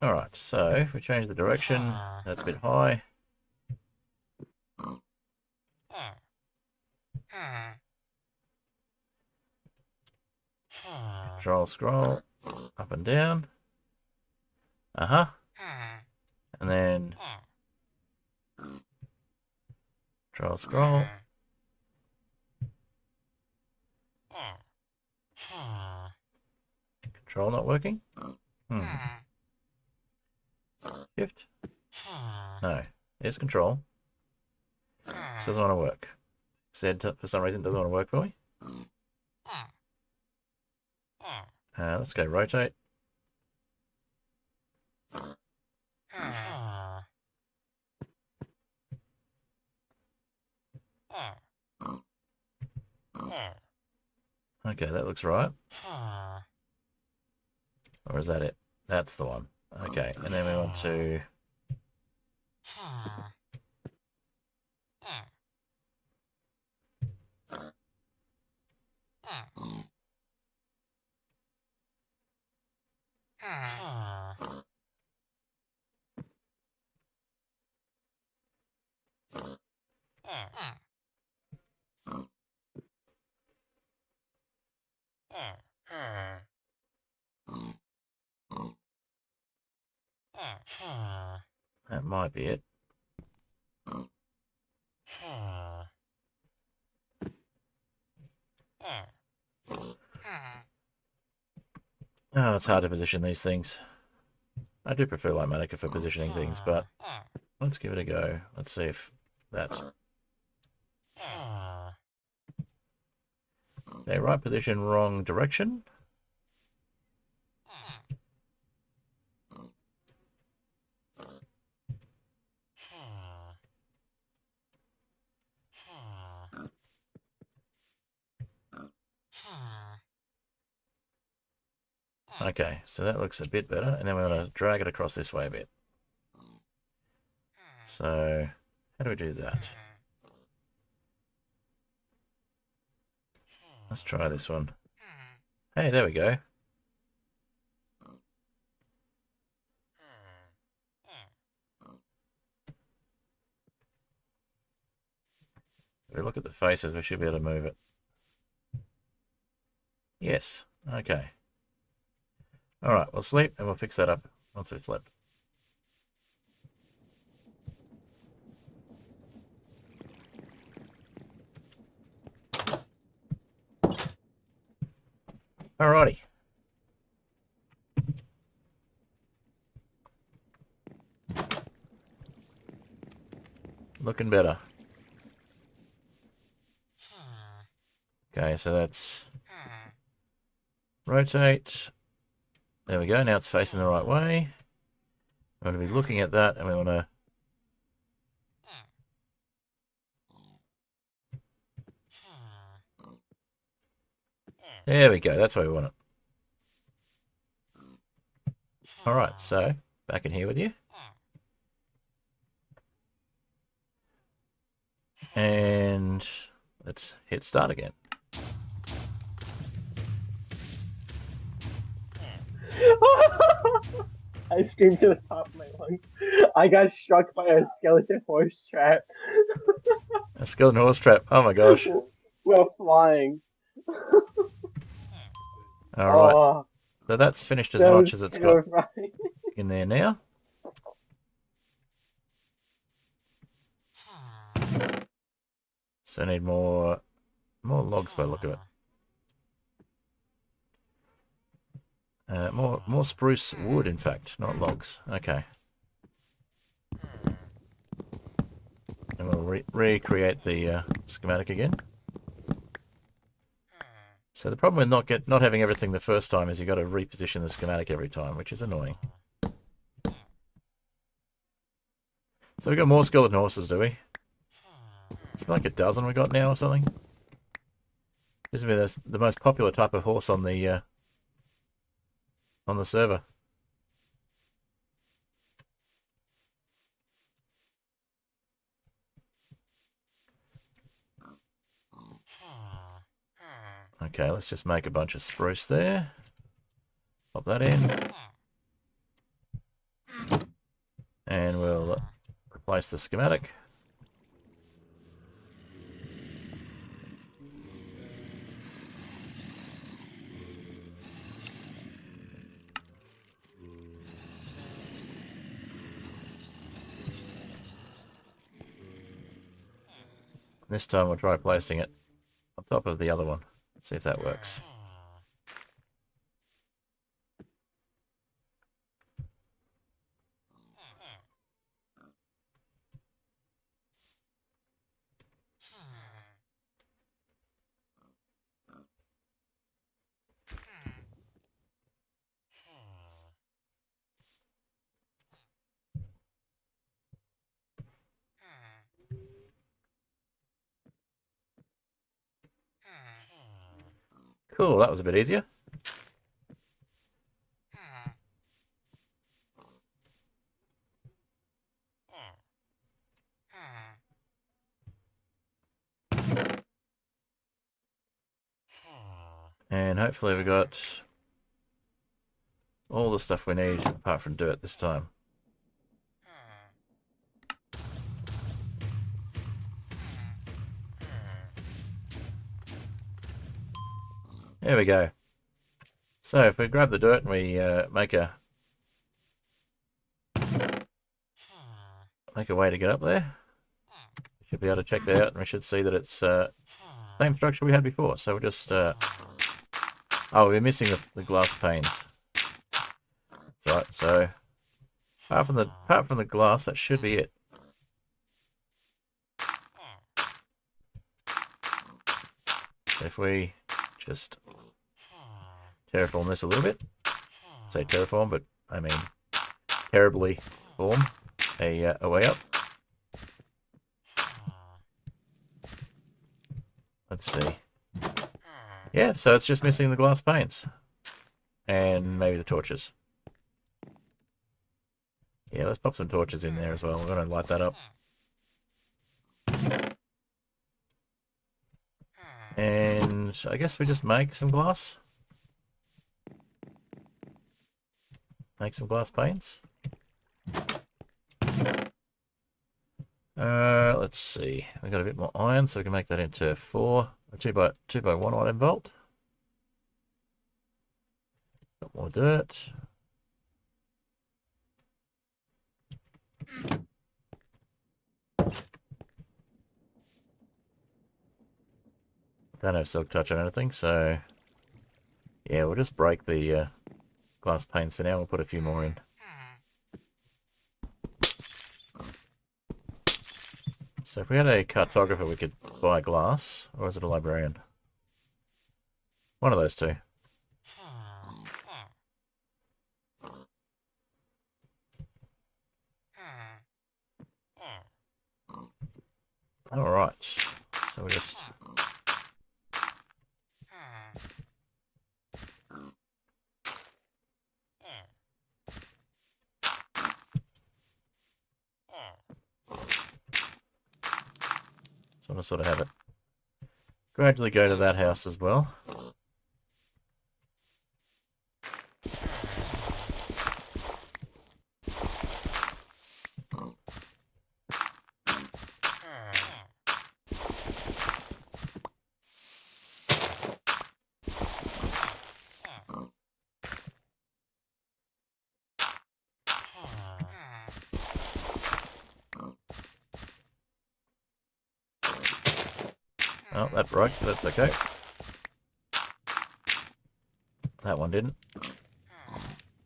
[SPEAKER 1] Alright, so if we change the direction, that's a bit high. Control scroll, up and down. And then control scroll. Control not working? Shift? No. Here's control. This doesn't want to work. Z, for some reason, doesn't want to work for me. Let's go rotate. Okay, that looks right. Or is that it? That's the one. Okay, and then we want to... That might be it. Oh, it's hard to position these things. I do prefer Lightmatica for positioning things, but let's give it a go. Let's see if that... Okay, right position, wrong direction. Okay, so that looks a bit better, and then we're going to drag it across this way a bit. So, how do we do that? Let's try this one. Hey, there we go. If we look at the faces, we should be able to move it. Yes. Okay. Alright, we'll sleep and we'll fix that up once we've slept. Alrighty. Looking better. Okay, so that's rotate. There we go. Now it's facing the right way. We want to be looking at that, and we want to there we go. That's where we want it. Alright, so back in here with you. And let's hit start again.
[SPEAKER 2] I screamed to the top of my lungs. I got struck by a skeleton horse trap.
[SPEAKER 1] A skeleton horse trap. Oh my gosh.
[SPEAKER 2] While flying.
[SPEAKER 1] Alright.
[SPEAKER 2] Oh,
[SPEAKER 1] So that's finished as
[SPEAKER 2] that
[SPEAKER 1] much
[SPEAKER 2] was
[SPEAKER 1] as it's got
[SPEAKER 2] terrifying.
[SPEAKER 1] in there now. So I need more logs by the look of it. More spruce wood, in fact, not logs. Okay. And we'll recreate the schematic again. So the problem with not having everything the first time is you've got to reposition the schematic every time, which is annoying. So we've got more skeleton horses, do we? It's like a dozen we got now or something. This would be the most popular type of horse on the server. Okay, let's just make a bunch of spruce there. Pop that in. And we'll replace the schematic. This time we'll try placing it on top of the other one. See if that works. Cool, that was a bit easier. And hopefully we got all the stuff we need apart from dirt this time. There we go. So if we grab the dirt and we make a way to get up there, we should be able to check that out, and we should see that it's same structure we had before. So we'll just oh, we're missing the glass panes. That's right. So apart from the glass, that should be it. So if we just terraform this a little bit. I say terraform, but I mean terribly form a way up. Let's see. Yeah, so it's just missing the glass panes. And maybe the torches. Yeah, let's pop some torches in there as well. We're going to light that up. And I guess we just make some glass. make some glass panes. Let's see. We've got a bit more iron, so we can make that into a 2 by 1 iron bolt. Got more dirt. Don't have silk touch or anything, so yeah, we'll just break the glass panes for now. We'll put a few more in. So if we had a cartographer, we could buy glass, or is it a librarian? One of those two. Alright, so we just... So I'm going to sort of have it gradually go to that house as well. Oh, that broke, but that's okay. That one didn't.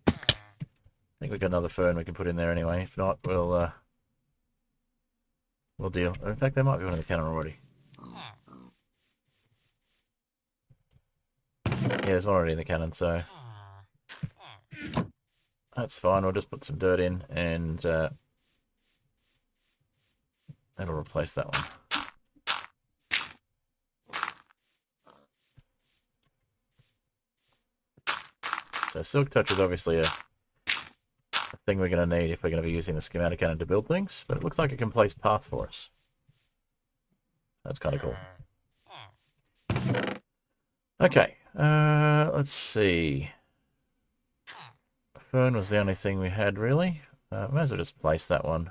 [SPEAKER 1] I think we've got another fern we can put in there anyway. If not, we'll deal. In fact, there might be one in the cannon already. Yeah, there's one already in the cannon, so that's fine. We'll just put some dirt in, and that'll replace that one. So silk touch is obviously a thing we're going to need if we're going to be using the Schematicannon to build things, but it looks like it can place path for us. That's kind of cool. Okay, let's see. Fern was the only thing we had, really. Might as well just place that one.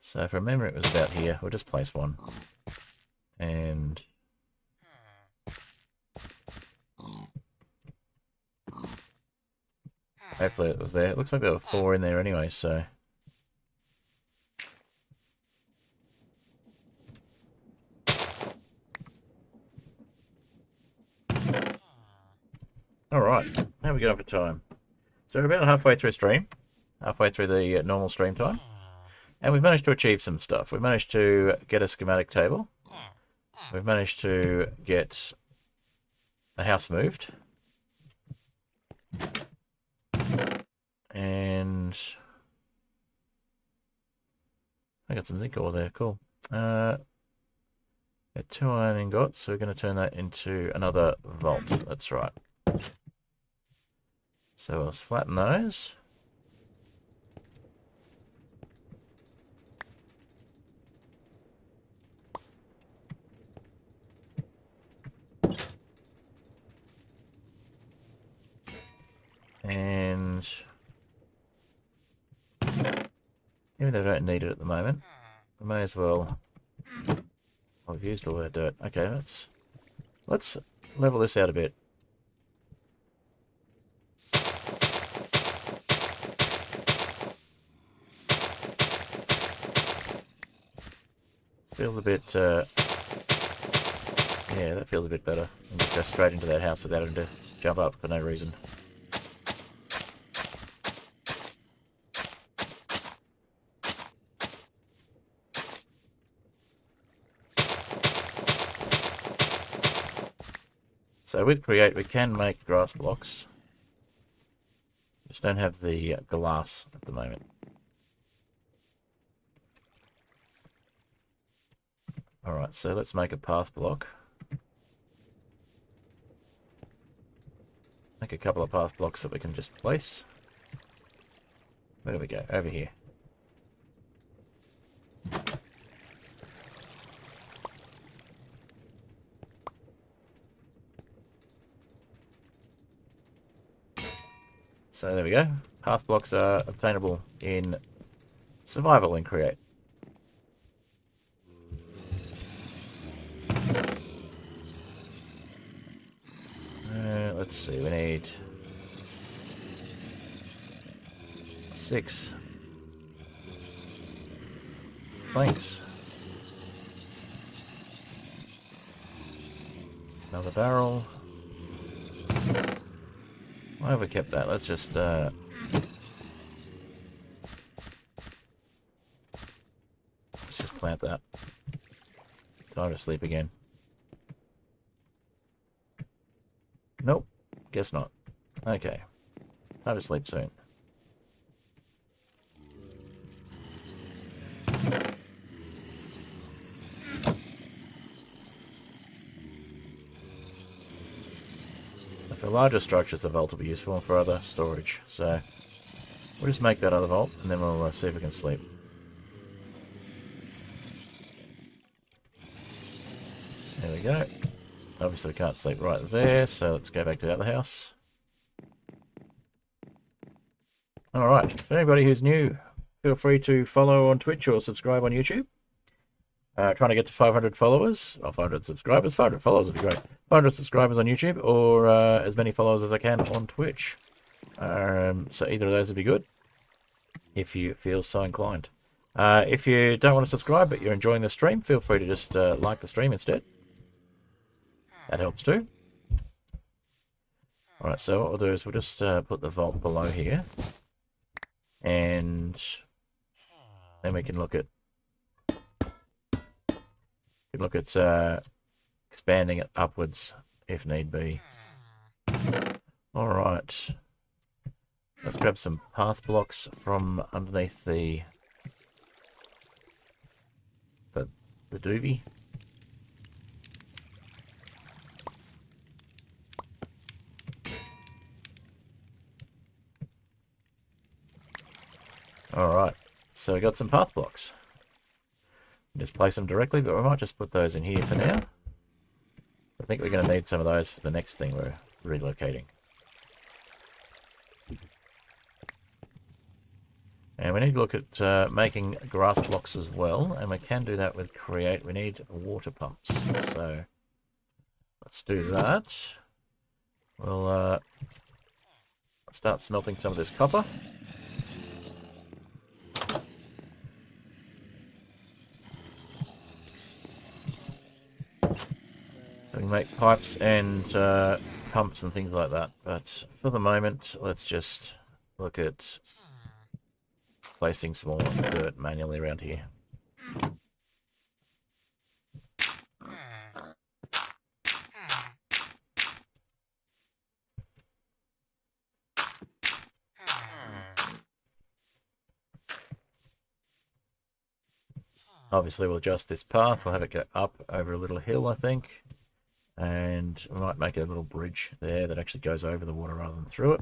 [SPEAKER 1] So if I remember it was about here, we'll just place one. And hopefully it was there. It looks like there were 4 in there anyway, so alright, how are we going for time? So we're about halfway through stream. Halfway through the normal stream time. And we've managed to achieve some stuff. We've managed to get a schematic table. We've managed to get a house moved. And I got some zinc ore there, cool. Got 2 iron ingots, so we're going to turn that into another vault. That's right. So let's flatten those. And even though I don't need it at the moment, I may as well. I've used all that dirt. Okay, let's level this out a bit. Feels a bit, yeah, that feels a bit better. And just go straight into that house without having to jump up for no reason. So with Create, we can make grass blocks. Just don't have the glass at the moment. Alright, so let's make a path block. Make a couple of path blocks that we can just place. Where do we go? Over here. So there we go. Path blocks are obtainable in Survival and Create. Let's see, we need 6 planks. Another barrel. Why have we kept that? Let's just let's just plant that. Time to sleep again. Nope. Guess not. Okay. Time to sleep soon. So for larger structures, the vault will be useful, and for other storage. So we'll just make that other vault, and then we'll see if we can sleep. There we go. Obviously we can't sleep right there, so let's go back to the other house. Alright, for anybody who's new, feel free to follow on Twitch or subscribe on YouTube. Trying to get to 500 followers, or 500 subscribers. 500 followers would be great. 500 subscribers on YouTube, or as many followers as I can on Twitch. So either of those would be good, if you feel so inclined. If you don't want to subscribe, but you're enjoying the stream, feel free to just like the stream instead. That helps too. Alright, so what we'll do is we'll just put the vault below here. And then we can look at expanding it upwards if need be. Alright. Let's grab some path blocks from underneath the doovie. Alright, so we got some path blocks. Just place them directly, but we might just put those in here for now. I think we're going to need some of those for the next thing we're relocating. And we need to look at making grass blocks as well, and we can do that with Create. We need water pumps, so let's do that. We'll start smelting some of this copper. So we can make pipes and pumps and things like that. But for the moment, let's just look at placing some more dirt manually around here. Obviously, we'll adjust this path. We'll have it go up over a little hill, I think. And we might make a little bridge there that actually goes over the water rather than through it.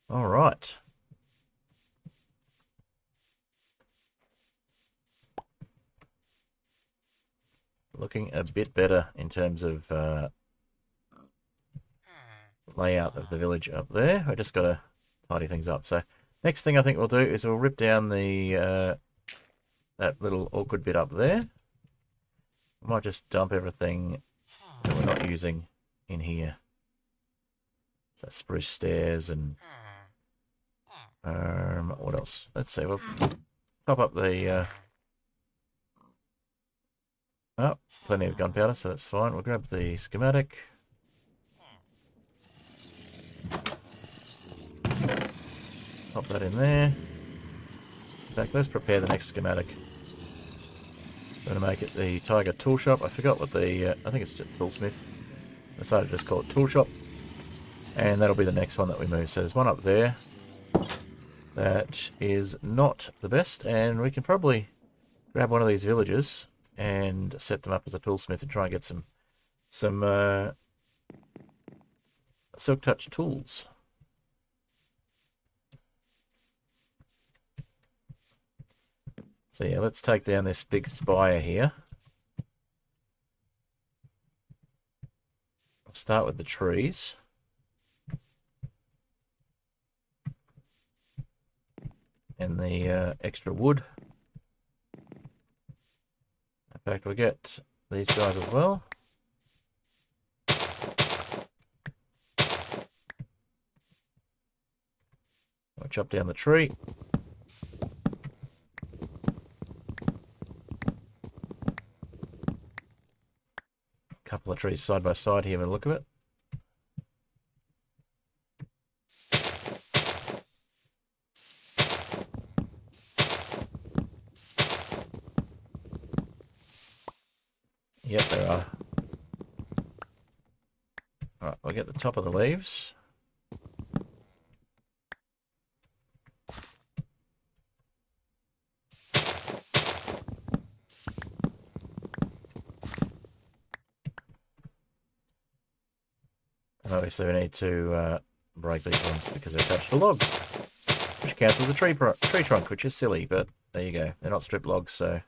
[SPEAKER 1] All right. Looking a bit better in terms of layout of the village up there. I just got to tidy things up. So next thing I think we'll do is we'll rip down the that little awkward bit up there. We might just dump everything that we're not using in here. So spruce stairs and what else? Let's see. We'll top up the oh, plenty of gunpowder, so that's fine. We'll grab the schematic. Pop that in there. In fact, let's prepare the next schematic. I'm going to make it the Taiga tool shop. I forgot what the I think it's just toolsmith. I decided to just call it tool shop. And that'll be the next one that we move. So there's one up there. That is not the best, and we can probably grab one of these villages and set them up as a toolsmith and try and get some silk touch tools. So yeah, let's take down this big spire here. I'll start with the trees. And the extra wood. In fact, we'll get these guys as well. We'll chop down the tree. A couple of trees side by side here by the look of it. Yep, there are. Alright, we'll get the top of the leaves. And obviously we need to break these ones because they're attached to logs, which counts as a tree trunk, which is silly, but there you go. They're not stripped logs, so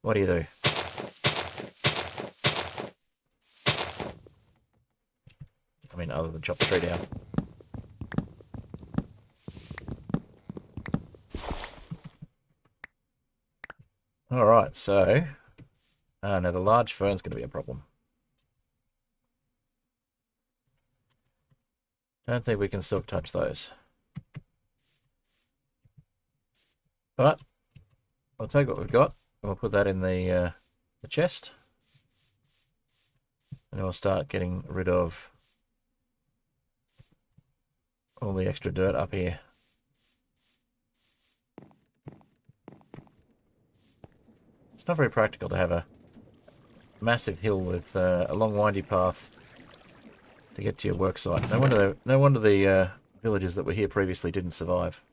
[SPEAKER 1] what do you do? I mean, other than chop the tree down. Alright, so... now the large fern's going to be a problem. Don't think we can silk touch those. But I'll take what we've got and we'll put that in the chest. And we'll start getting rid of all the extra dirt up here. It's not very practical to have a massive hill with a long windy path to get to your work site. No wonder the villagers that were here previously didn't survive.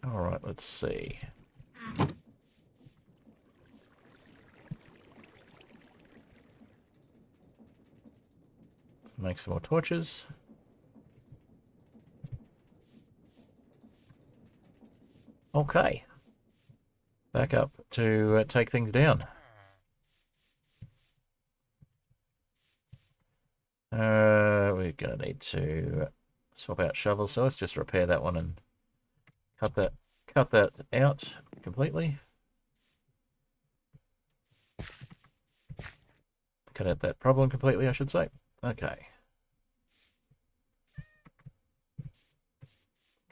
[SPEAKER 1] Alright, let's see. Make some more torches. Okay. Back up to take things down. We're going to need to swap out shovels, so let's just repair that one and cut that out completely. Cut out that problem completely, I should say. Okay.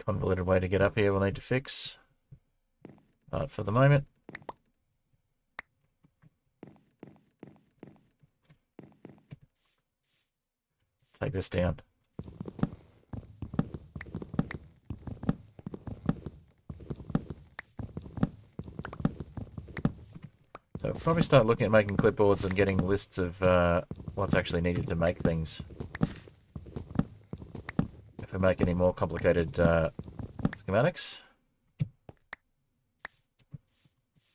[SPEAKER 1] Convoluted way to get up here we'll need to fix. But for the moment, take this down. So we'll probably start looking at making clipboards and getting lists of what's actually needed to make things. If we make any more complicated schematics.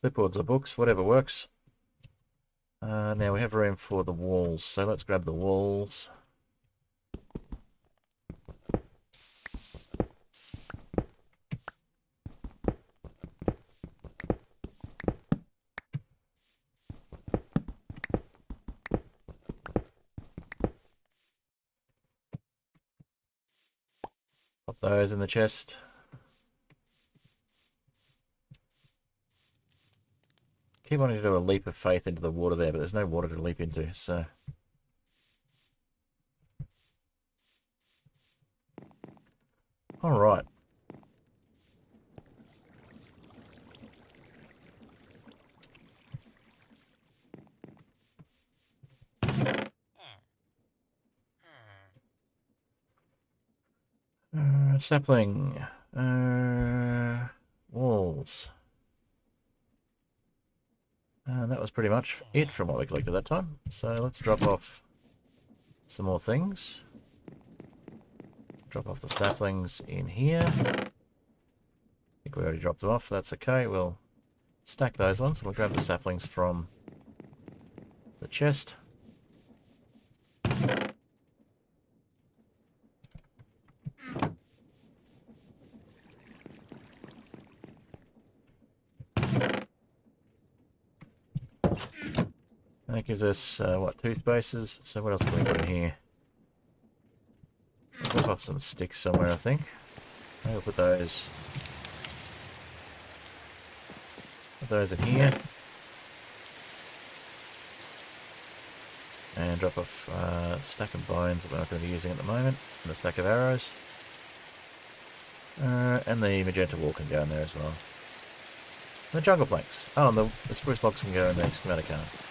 [SPEAKER 1] Clipboards or books, whatever works. Now we have room for the walls, so let's grab the walls. Pop those in the chest. Keep wanting to do a leap of faith into the water there, but there's no water to leap into, so... Alright. Sapling. Walls. And that was pretty much it from what we collected that time. So let's drop off some more things. Drop off the saplings in here. I think we already dropped them off. That's okay. We'll stack those ones. We'll grab the saplings from the chest. That gives us, what, 2 spaces? So what else can we put in here? We'll pop some sticks somewhere, I think. Maybe we'll put those in here. And drop off a stack of bones that we're not going to be using at the moment. And a stack of arrows. And the magenta wall can go in there as well. And the jungle planks. Oh, and the spruce logs can go in the Schematicannon.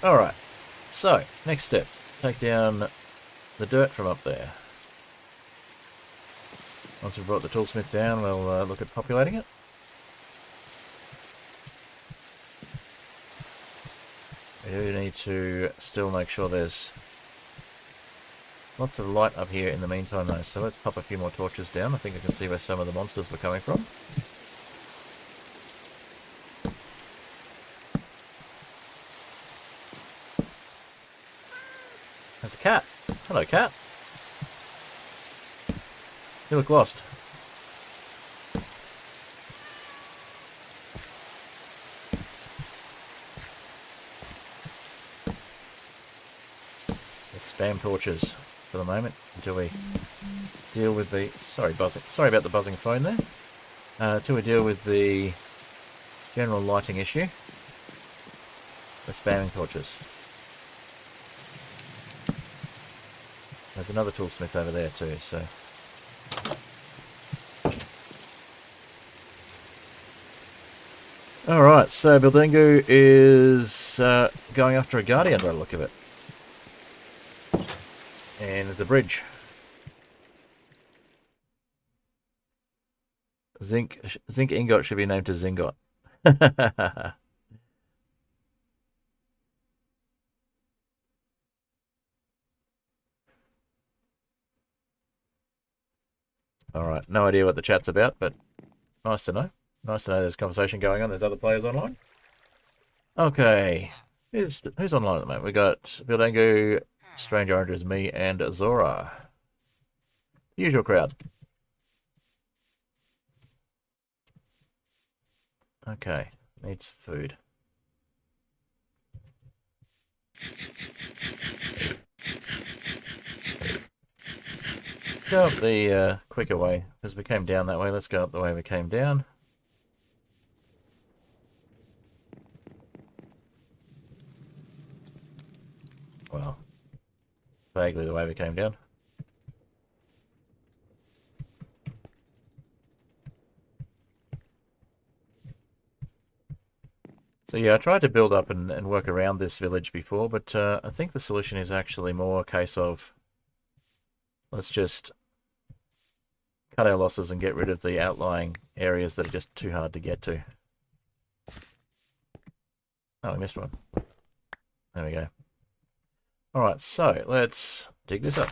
[SPEAKER 1] Alright, so, next step. Take down the dirt from up there. Once we've brought the toolsmith down, we'll look at populating it. We do need to still make sure there's lots of light up here in the meantime though, so let's pop a few more torches down. I think I can see where some of the monsters were coming from. There's a cat. Hello, cat. You look lost. Let's spam torches for the moment until we deal with the... Sorry about the buzzing phone there. Until we deal with the general lighting issue. We're spamming torches. There's another toolsmith over there too, so... Alright, so Buildingu is going after a guardian by the look of it. And there's a bridge. Zinc ingot should be named to Zingot. Alright, no idea what the chat's about, but nice to know. Nice to know there's conversation going on, there's other players online. Okay, who's online at the moment? We got Buildingu, Strange Oranges, me, and Zora. Usual crowd. Okay, needs food. Go up the quicker way, because we came down that way. Let's go up the way we came down. Well, vaguely the way we came down. So yeah, I tried to build up and work around this village before, but I think the solution is actually more a case of let's just cut our losses and get rid of the outlying areas that are just too hard to get to. Oh, we missed one. There we go. Alright, so let's dig this up.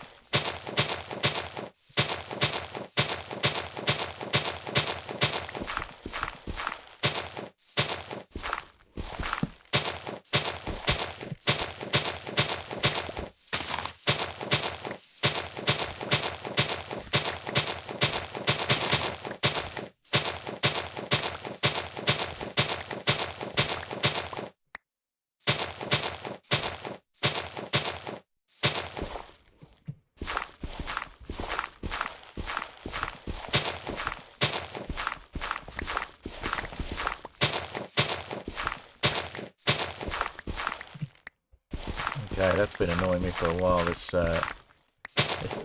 [SPEAKER 1] Okay, that's been annoying me for a while, this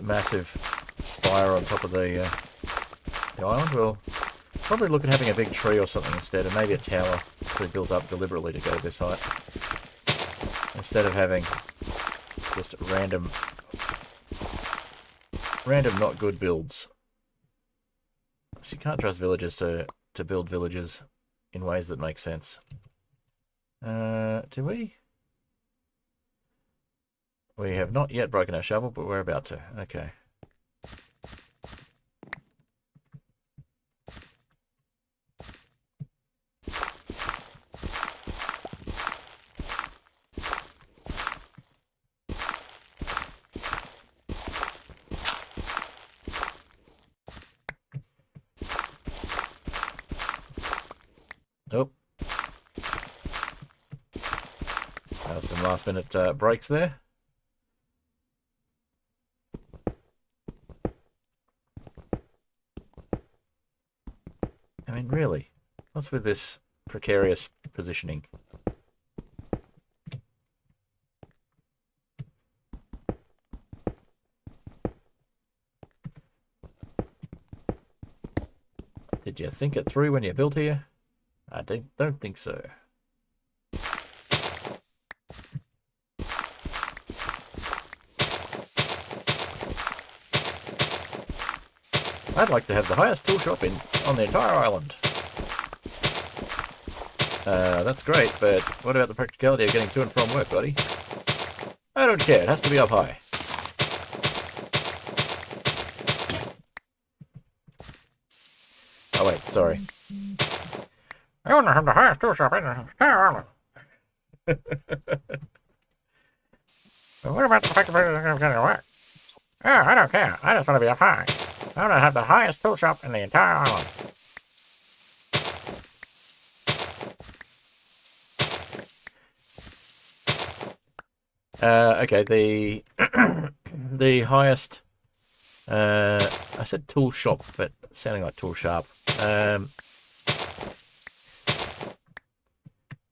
[SPEAKER 1] massive spire on top of the island. We'll probably look at having a big tree or something instead, and maybe a tower that we built up deliberately to go this height. Instead of having just random not good builds. So you can't trust villagers to build villages in ways that make sense. Do we? We have not yet broken our shovel, but we're about to. Okay. Oh. That was some last minute breaks there. I mean, really? What's with this precarious positioning? Did you think it through when you built here? I don't think so. I'd like to have the highest tool shop on the entire island. That's great, but what about the practicality of getting to and from work, buddy? I don't care, it has to be up high. Oh wait, sorry. I want to have the highest tool shop in the entire island. What about the practicality of getting to work? Oh, I don't care, I just want to be up high. I want to have the highest tool shop in the entire island. Okay, the the highest. I said tool shop, but sounding like tool shop. I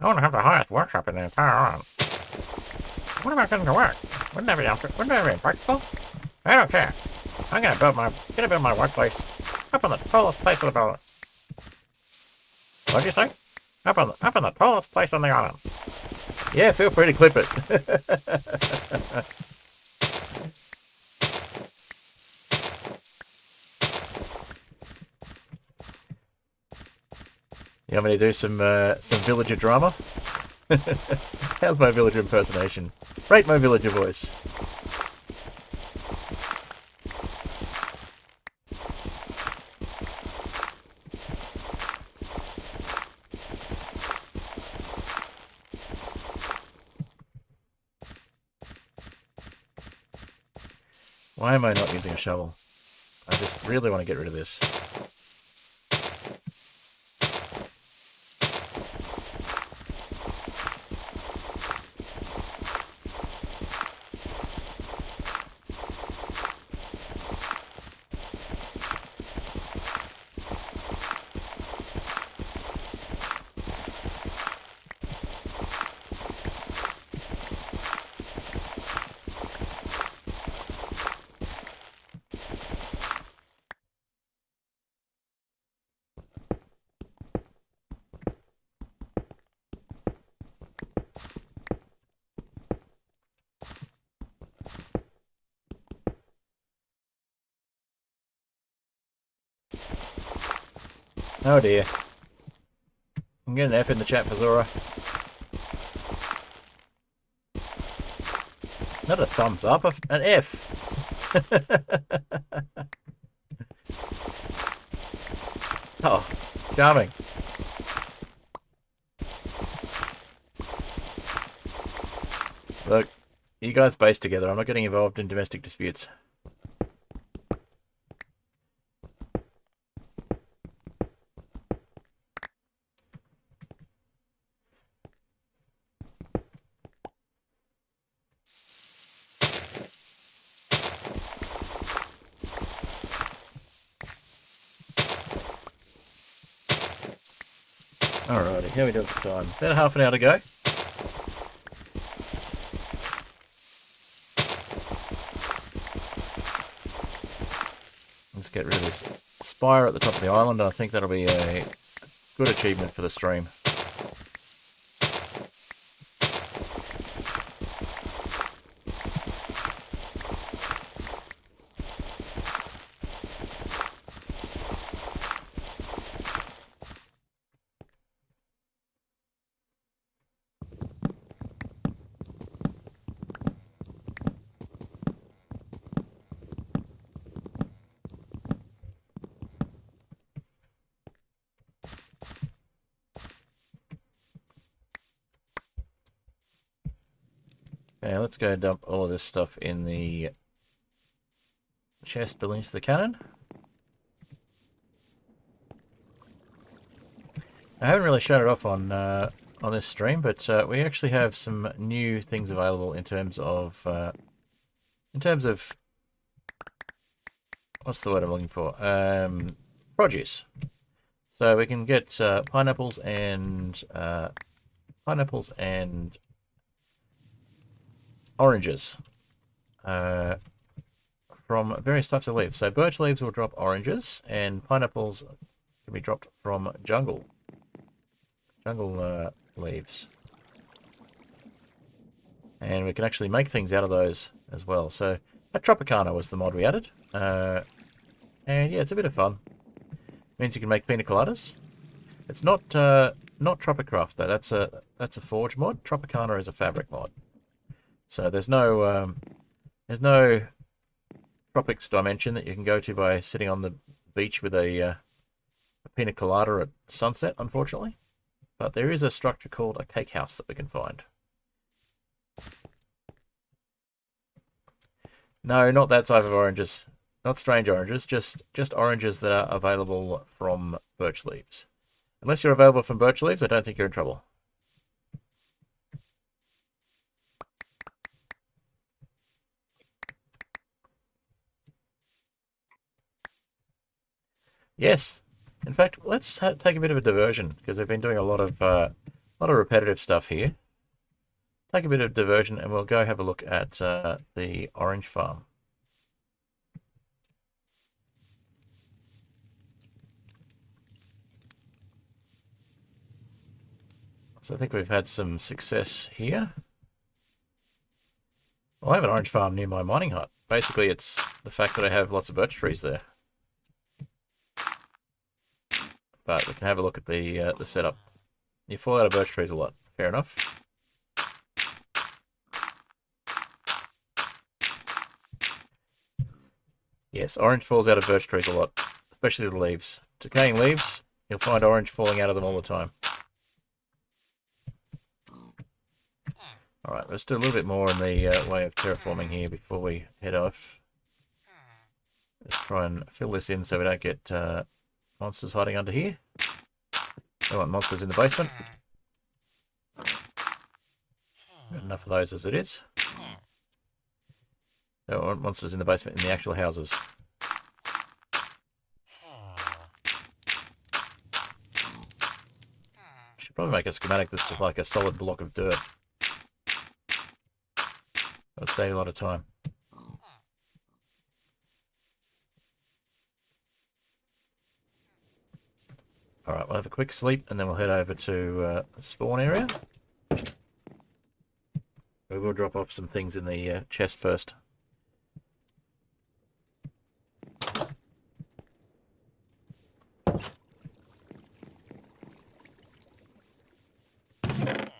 [SPEAKER 1] want to have the highest workshop in the entire island. What about getting to work? Wouldn't that be impractical? I don't care. I'm gonna build my workplace up on the tallest place of the building. What'd you say? Up on the tallest place on the island. Yeah, feel free to clip it. You want me to do some villager drama? How's my villager impersonation? Rate my villager voice. Why am I not using a shovel? I just really want to get rid of this. Oh dear. I'm getting an F in the chat for Zora. Not a thumbs up, an F. Oh, charming. Look, you guys base together. I'm not getting involved in domestic disputes. Alrighty, how are we doing for time? About half an hour to go. Let's get rid of this spire at the top of the island. I think that'll be a good achievement for the stream. Okay, let's go dump all of this stuff in the chest beneath the cannon. I haven't really shown it off on this stream, but we actually have some new things available in terms of what's the word I'm looking for? Produce. So we can get pineapples and oranges from various types of leaves. So birch leaves will drop oranges, and pineapples can be dropped from jungle leaves. And we can actually make things out of those as well. So Tropicana was the mod we added. And yeah, it's a bit of fun. Means you can make pina coladas. It's not Tropicraft though. That's a forge mod. Tropicana is a fabric mod. So there's no tropics dimension that you can go to by sitting on the beach with a pina colada at sunset, unfortunately. But there is a structure called a cake house that we can find. No, not that type of oranges. Not strange oranges, just oranges that are available from birch leaves. Unless you're available from birch leaves, I don't think you're in trouble. Yes. In fact, let's take a bit of a diversion, because we've been doing a lot of repetitive stuff here. Take a bit of diversion and we'll go have a look at the orange farm. So I think we've had some success here. Well, I have an orange farm near my mining hut. Basically, it's the fact that I have lots of birch trees there. But we can have a look at the setup. You fall out of birch trees a lot. Fair enough. Yes, orange falls out of birch trees a lot, especially the leaves. Decaying leaves, you'll find orange falling out of them all the time. Alright, let's do a little bit more in the way of terraforming here before we head off. Let's try and fill this in so we don't get monsters hiding under here. Don't want monsters in the basement. Got enough of those as it is. Don't want monsters in the basement in the actual houses. Should probably make a schematic that's just like a solid block of dirt. That would save a lot of time. Alright, we'll have a quick sleep and then we'll head over to the spawn area. We will drop off some things in the chest first.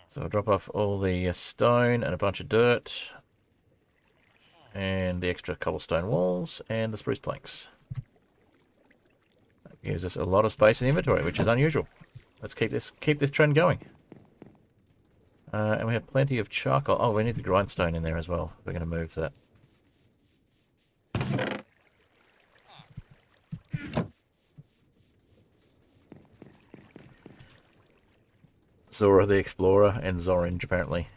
[SPEAKER 1] So I'll drop off all the stone and a bunch of dirt. And the extra cobblestone walls and the spruce planks. That gives us a lot of space in inventory, which is unusual. Let's keep this trend going. And we have plenty of charcoal. Oh, we need the grindstone in there as well. We're going to move that. Zora the Explorer and Zorange, apparently.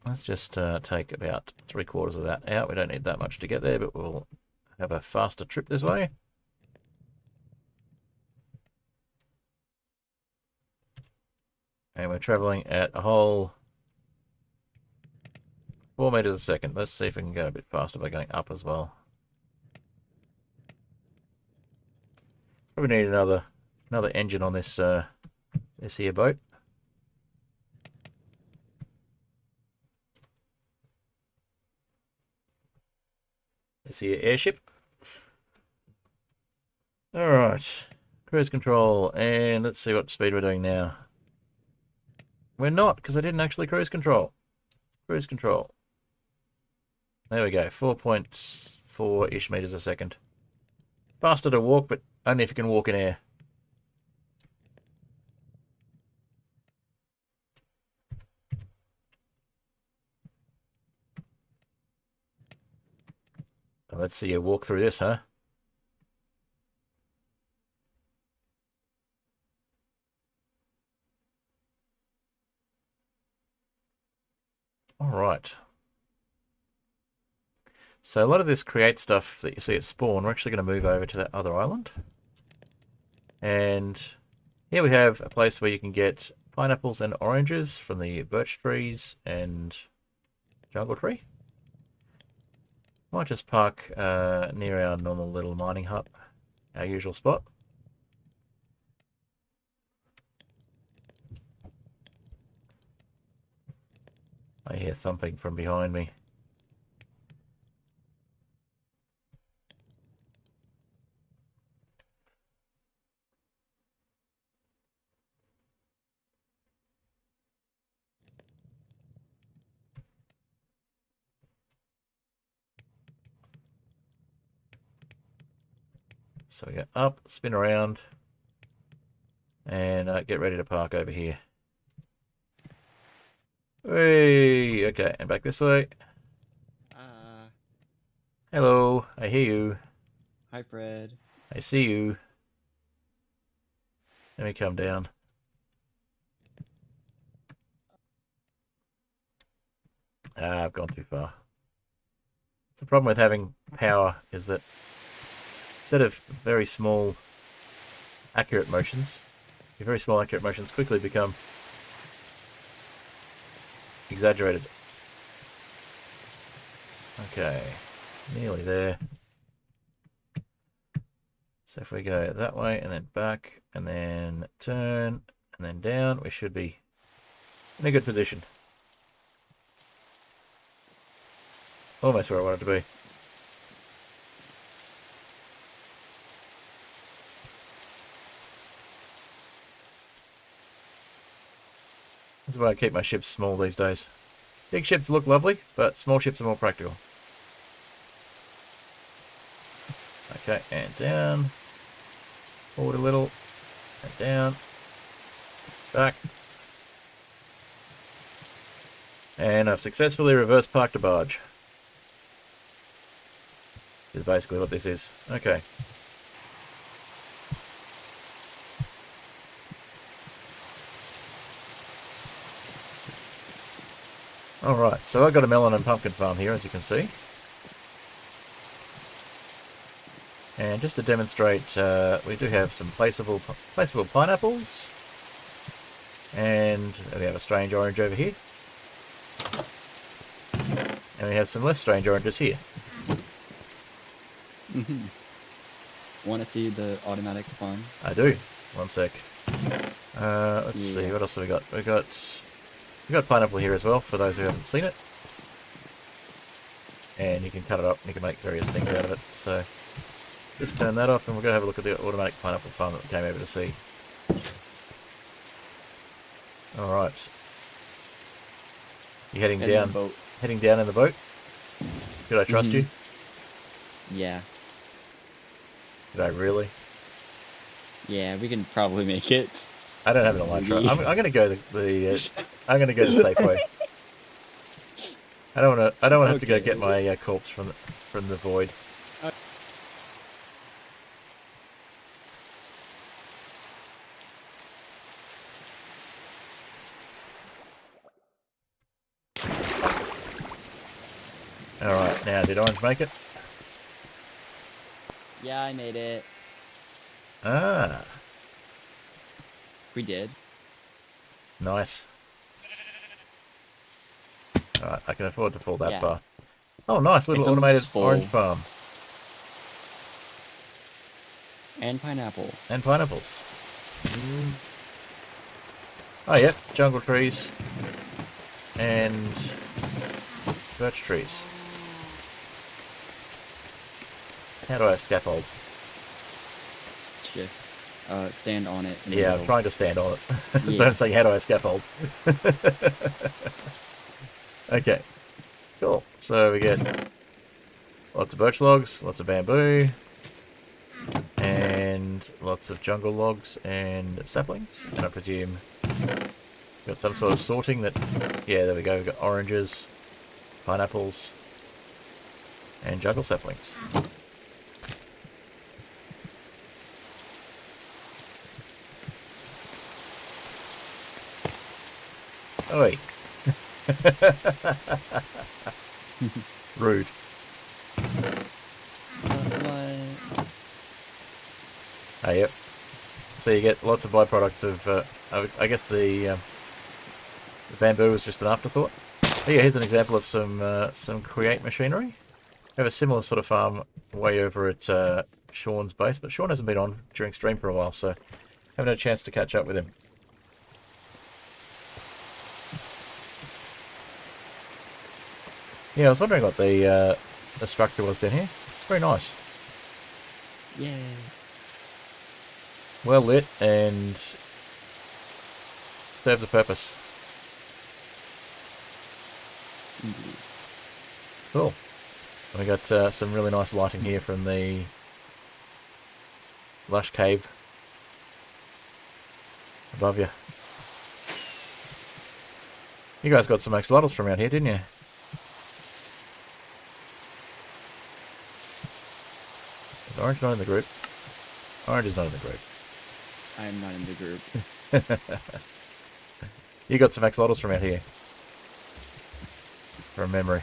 [SPEAKER 1] Let's just take about 3/4 of that out. We don't need that much to get there, but we'll have a faster trip this way. And we're traveling at a whole 4 meters a second. Let's see if we can go a bit faster by going up as well. Probably need another engine on this this here boat. This here airship. Alright. Cruise control, and let's see what speed we're doing now. We're not, because I didn't actually cruise control. Cruise control. There we go, 4.4-ish meters a second. Faster to walk, but only if you can walk in air. Let's see you walk through this, huh? Alright. So a lot of this create stuff that you see at spawn, we're actually going to move over to that other island. And here we have a place where you can get pineapples and oranges from the birch trees and jungle tree. Might just park near our normal little mining hut, our usual spot. I hear thumping from behind me. So we go up, spin around, and get ready to park over here. Hey, okay, and back this way. Hello, I hear you.
[SPEAKER 3] Hi, Fred.
[SPEAKER 1] I see you. Let me come down. I've gone too far. The problem with having power is that instead of very small accurate motions, your very small accurate motions quickly become exaggerated. Okay, nearly there. So if we go that way and then back and then turn and then down, we should be in a good position. Almost where I wanted to be. That's why I keep my ships small these days. Big ships look lovely, but small ships are more practical. Okay, and down. Forward a little. And down. Back. And I've successfully reverse parked a barge. Is basically what this is. Okay. Alright, so I've got a melon and pumpkin farm here, as you can see. And just to demonstrate, we do have some placeable pineapples. And we have a strange orange over here. And we have some less strange oranges here.
[SPEAKER 3] Want to see the automatic farm?
[SPEAKER 1] I do. One sec. Let's see, what else have we got? We got pineapple here as well, for those who haven't seen it. And you can cut it up and you can make various things out of it. So just turn that off and we're going to have a look at the automatic pineapple farm that we came over to see. Alright. You heading down? Heading down in the boat? Could I trust you?
[SPEAKER 3] Yeah.
[SPEAKER 1] Did I really?
[SPEAKER 3] Yeah, we can probably make it.
[SPEAKER 1] I don't have an alarm shot. I'm going to go I'm going to go to Safeway. I don't want to have to go get my corpse from the void. Alright, now did Orange make it?
[SPEAKER 3] Yeah, I made it.
[SPEAKER 1] Ah,
[SPEAKER 3] We did.
[SPEAKER 1] nice. Alright, I can afford to fall that
[SPEAKER 3] Yeah.
[SPEAKER 1] far. Oh, nice little
[SPEAKER 3] It's almost
[SPEAKER 1] automated
[SPEAKER 3] full.
[SPEAKER 1] orange farm.
[SPEAKER 3] And pineapple.
[SPEAKER 1] And pineapples. Oh, yep, jungle trees. And birch trees. How do I scaffold?
[SPEAKER 3] Just stand on it. in the
[SPEAKER 1] Yeah, I'm
[SPEAKER 3] middle.
[SPEAKER 1] trying to stand on it.
[SPEAKER 3] Yeah.
[SPEAKER 1] Don't say, how do I scaffold? Okay, cool. So we get lots of birch logs, lots of bamboo, and lots of jungle logs and saplings. And I presume we've got some sort of sorting that... Yeah, there we go. We've got oranges, pineapples, and jungle saplings. Oi. Rude.
[SPEAKER 3] What?
[SPEAKER 1] Oh, yep. So you get lots of byproducts of, I guess the bamboo was just an afterthought. But yeah, here's an example of some create machinery. We have a similar sort of farm way over at Sean's base, but Sean hasn't been on during stream for a while, so haven't had a chance to catch up with him. Yeah, I was wondering what the structure was down here. It's very nice.
[SPEAKER 3] Yay.
[SPEAKER 1] Well lit and serves a purpose.
[SPEAKER 3] Indeed.
[SPEAKER 1] Cool. We got some really nice lighting here from the lush cave above you. You guys got some axolotls from out here, didn't you? Is Orange not in the group? Orange is not in the group.
[SPEAKER 3] I am not in the group.
[SPEAKER 1] You got some axolotls from out here. From memory.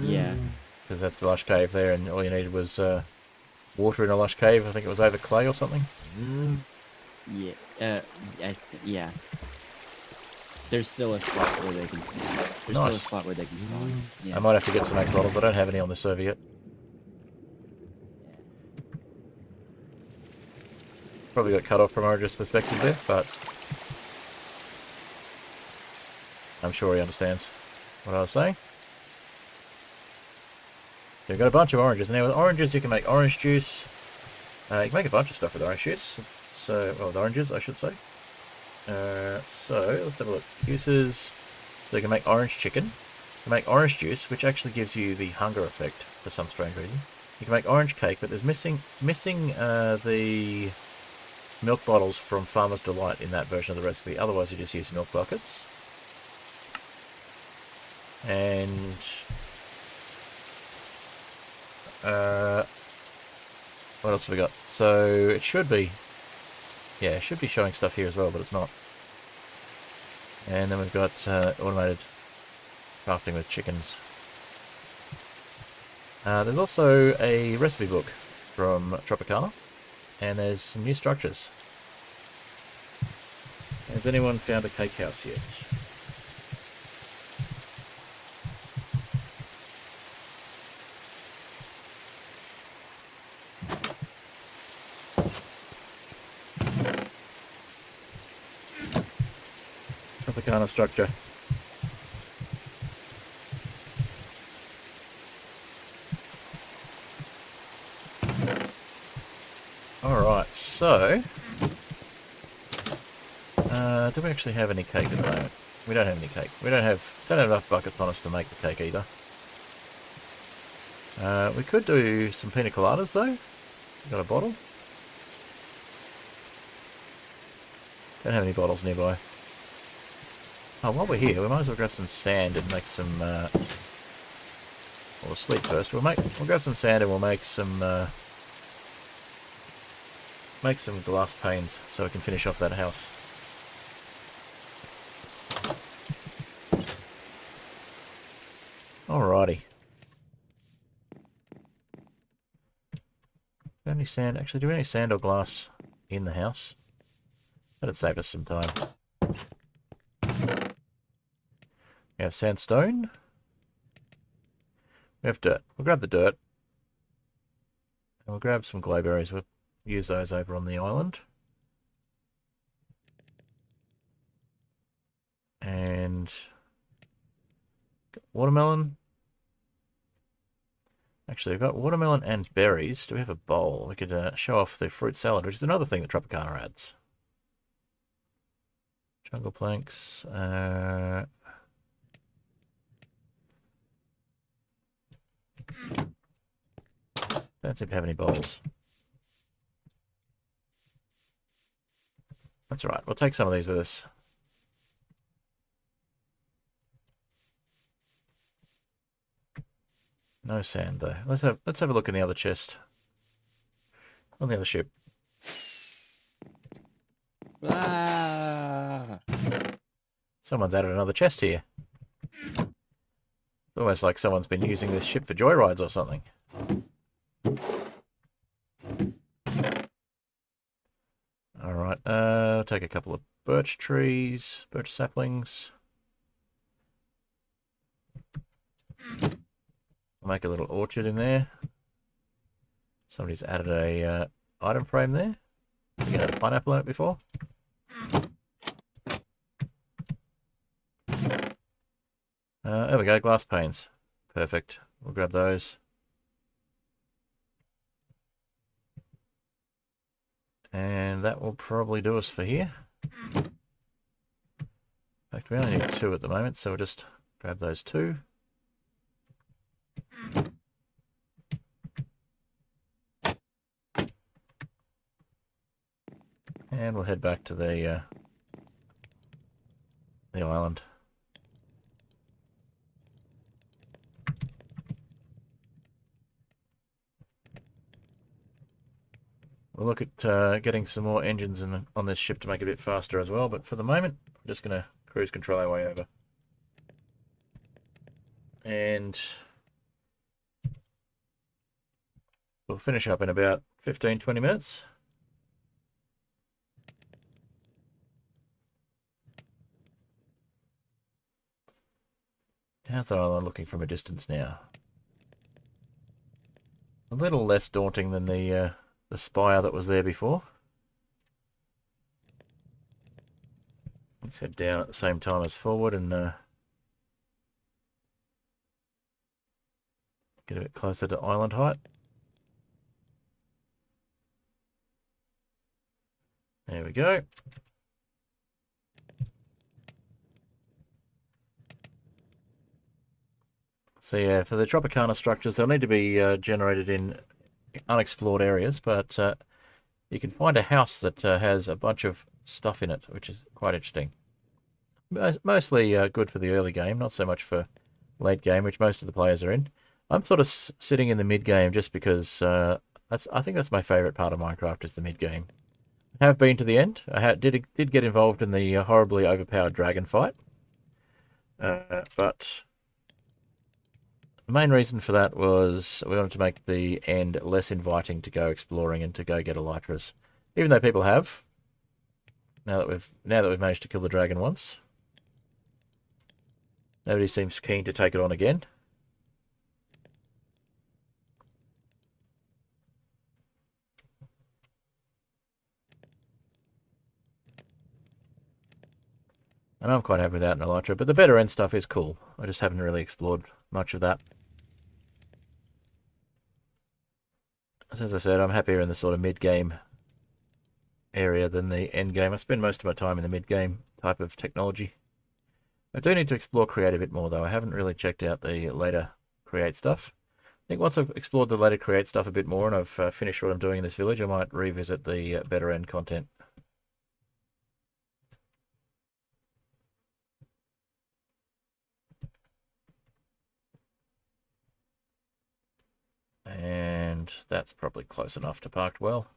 [SPEAKER 3] Yeah.
[SPEAKER 1] Because that's the lush cave there, and all you needed was water in a lush cave. I think it was over clay or something.
[SPEAKER 3] Yeah. Yeah. There's still a spot where they can. There's
[SPEAKER 1] Nice.
[SPEAKER 3] still a spot where they can spawn. Yeah.
[SPEAKER 1] I might have to get some axolotls. I don't have any on this server yet. Probably got cut off from Orange's perspective there, but I'm sure he understands what I was saying. So we've got a bunch of oranges. Now with oranges you can make orange juice. You can make a bunch of stuff with orange juice. So, well, with oranges I should say. So let's have a look. Uses. So you can make orange chicken. You can make orange juice, which actually gives you the hunger effect for some strange reason. You can make orange cake, but it's missing the milk bottles from Farmer's Delight in that version of the recipe. Otherwise you just use milk buckets. And what else have we got? So it should be, yeah, it should be showing stuff here as well, but it's not. And then we've got automated crafting with chickens. There's also a recipe book from Tropicana, and there's some new structures. Has anyone found a cake house yet? Tropicana structure. Alright, so do we actually have any cake at the moment? We don't have any cake. We don't have enough buckets on us to make the cake either. We could do some pina coladas though. Got a bottle? Don't have any bottles nearby. Oh, while we're here, we might as well grab some sand and make some. Well, we'll sleep first. We'll grab some sand and we'll make some glass panes so we can finish off that house. Alrighty. Got any sand? Actually, do we have any sand or glass in the house? That'd save us some time. We have sandstone. We have dirt. We'll grab the dirt. And we'll grab some glowberries. We'll use those over on the island. And watermelon. Actually, we've got watermelon and berries. Do we have a bowl? We could show off the fruit salad, which is another thing that Tropicana adds. Jungle planks. Don't seem to have any bowls. That's alright. We'll take some of these with us. No sand though. Let's have a look in the other chest. On the other ship. Someone's added another chest here. It's almost like someone's been using this ship for joyrides or something. Alright, take a couple of birch trees, birch saplings. Make a little orchard in there. Somebody's added a item frame there. You had a pineapple in it before. There we go, glass panes. Perfect. We'll grab those. And that will probably do us for here. In fact, we only need 2 at the moment, so we'll just grab those 2. And we'll head back to the island. We'll look at getting some more engines on this ship to make it a bit faster as well, but for the moment, I'm just going to cruise control our way over. And we'll finish up in about 15-20 minutes. How's the island looking from a distance now? A little less daunting than the spire that was there before. Let's head down at the same time as forward and get a bit closer to island height. There we go. So yeah, for the Tropicana structures, they'll need to be generated in unexplored areas, but you can find a house that has a bunch of stuff in it, which is quite interesting. Mostly good for the early game, not so much for late game, which most of the players are in. I'm sort of sitting in the mid game just because I think that's my favourite part of Minecraft is the mid game. I have been to the end. I did get involved in the horribly overpowered dragon fight, but the main reason for that was we wanted to make the end less inviting to go exploring and to go get elytras. Even though people have, now that we've managed to kill the dragon once, nobody seems keen to take it on again. And I'm quite happy without an elytra, but the better end stuff is cool. I just haven't really explored much of that. As I said, I'm happier in the sort of mid-game area than the end game. I spend most of my time in the mid-game type of technology. I do need to explore create a bit more, though. I haven't really checked out the later create stuff. I think once I've explored the later create stuff a bit more and I've finished what I'm doing in this village, I might revisit the better end content. And that's probably close enough to parked well.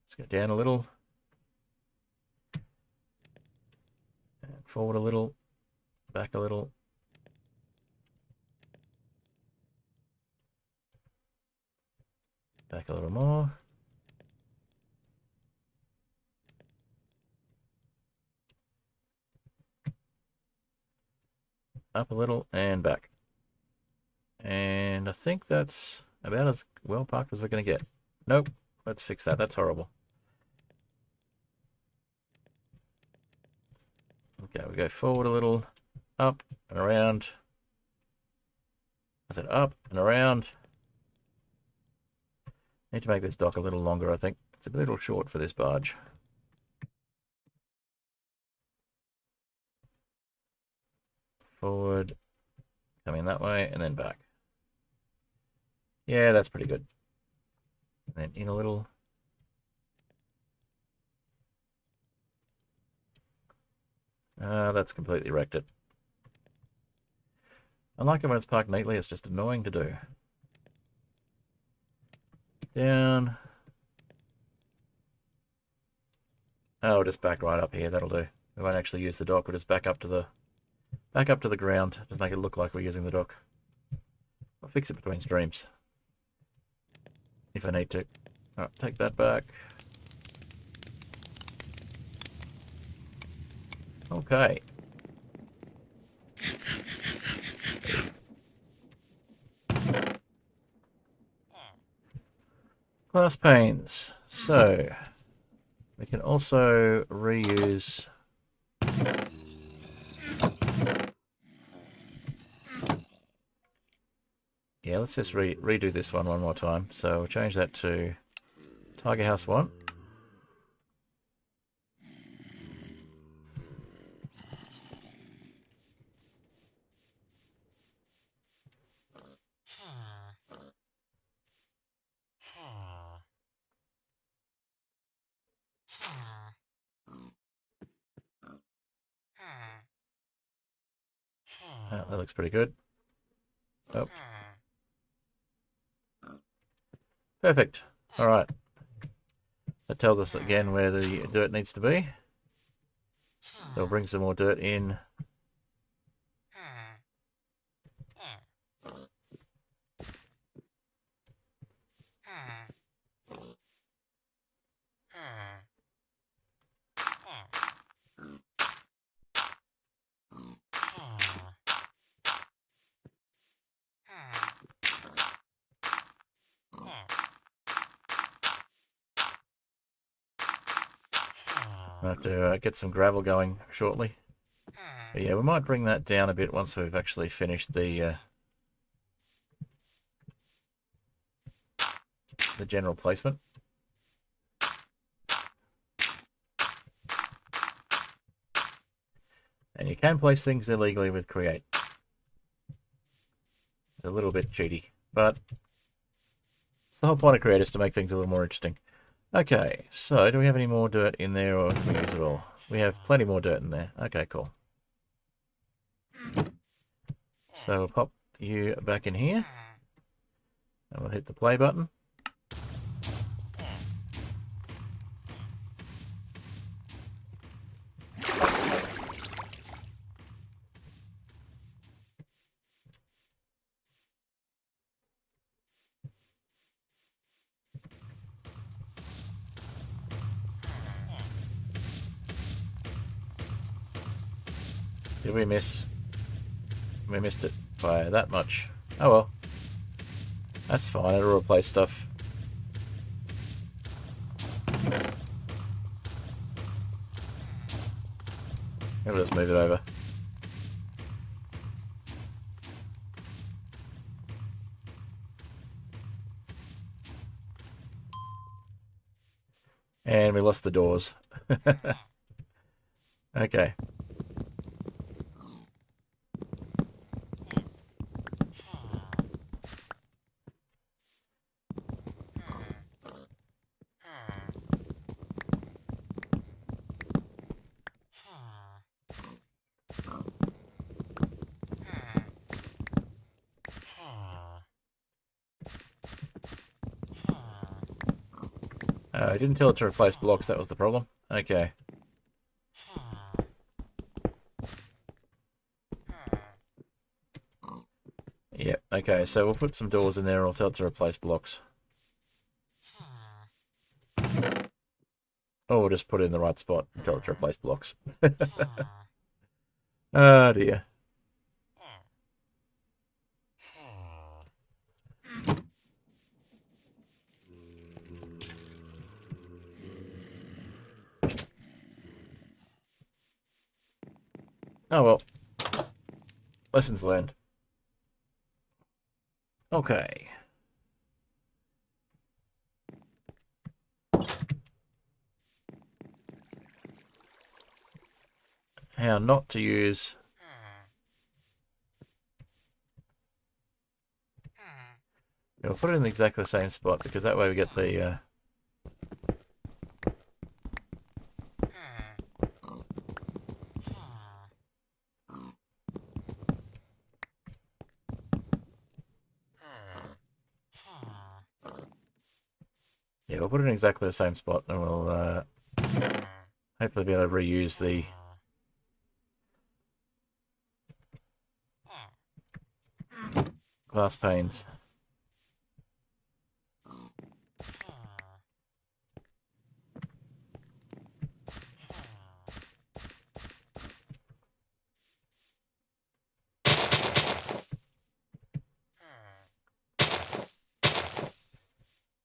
[SPEAKER 1] Let's go down a little. And forward a little. Back a little. Back a little more. Up a little and back. And I think that's about as well parked as we're going to get. Nope. Let's fix that. That's horrible. Okay, we go forward a little, up and around. I said up and around. Need to make this dock a little longer, I think. It's a little short for this barge. Forward, coming that way, and then back. Yeah, that's pretty good. And then in a little. That's completely wrecked it. I like it when it's parked neatly, it's just annoying to do. Down. Oh, we'll just back right up here, that'll do. We won't actually use the dock, we'll just back up to the back up to the ground to make it look like we're using the dock. I'll fix it between streams if I need to. Alright, take that back. Okay. Glass panes. So, we can also reuse... Yeah, let's just redo this one more time. So we'll change that to Tiger House 1. That looks pretty good. Oh. Perfect. Alright. That tells us again where the dirt needs to be. So we'll bring some more dirt in. I'll have to get some gravel going shortly. But yeah, we might bring that down a bit once we've actually finished the general placement. And you can place things illegally with Create. It's a little bit cheaty, but it's the whole point of Create is to make things a little more interesting. Okay, so do we have any more dirt in there, or can we use it all? We have plenty more dirt in there. Okay, cool. So we'll pop you back in here. And we'll hit the play button. Did we miss? We missed it by that much. Oh well. That's fine, it'll replace stuff. Maybe let's move it over. And we lost the doors. Okay. I didn't tell it to replace blocks, that was the problem. Okay. Yep, okay, so we'll put some doors in there and I'll tell it to replace blocks. Or we'll just put it in the right spot and tell it to replace blocks. Oh dear. Oh well. Lessons learned. Okay. How not to use... Yeah, we'll put it in exactly the same spot because that way we get the... Yeah, we'll put it in exactly the same spot and we'll hopefully be able to reuse the glass panes.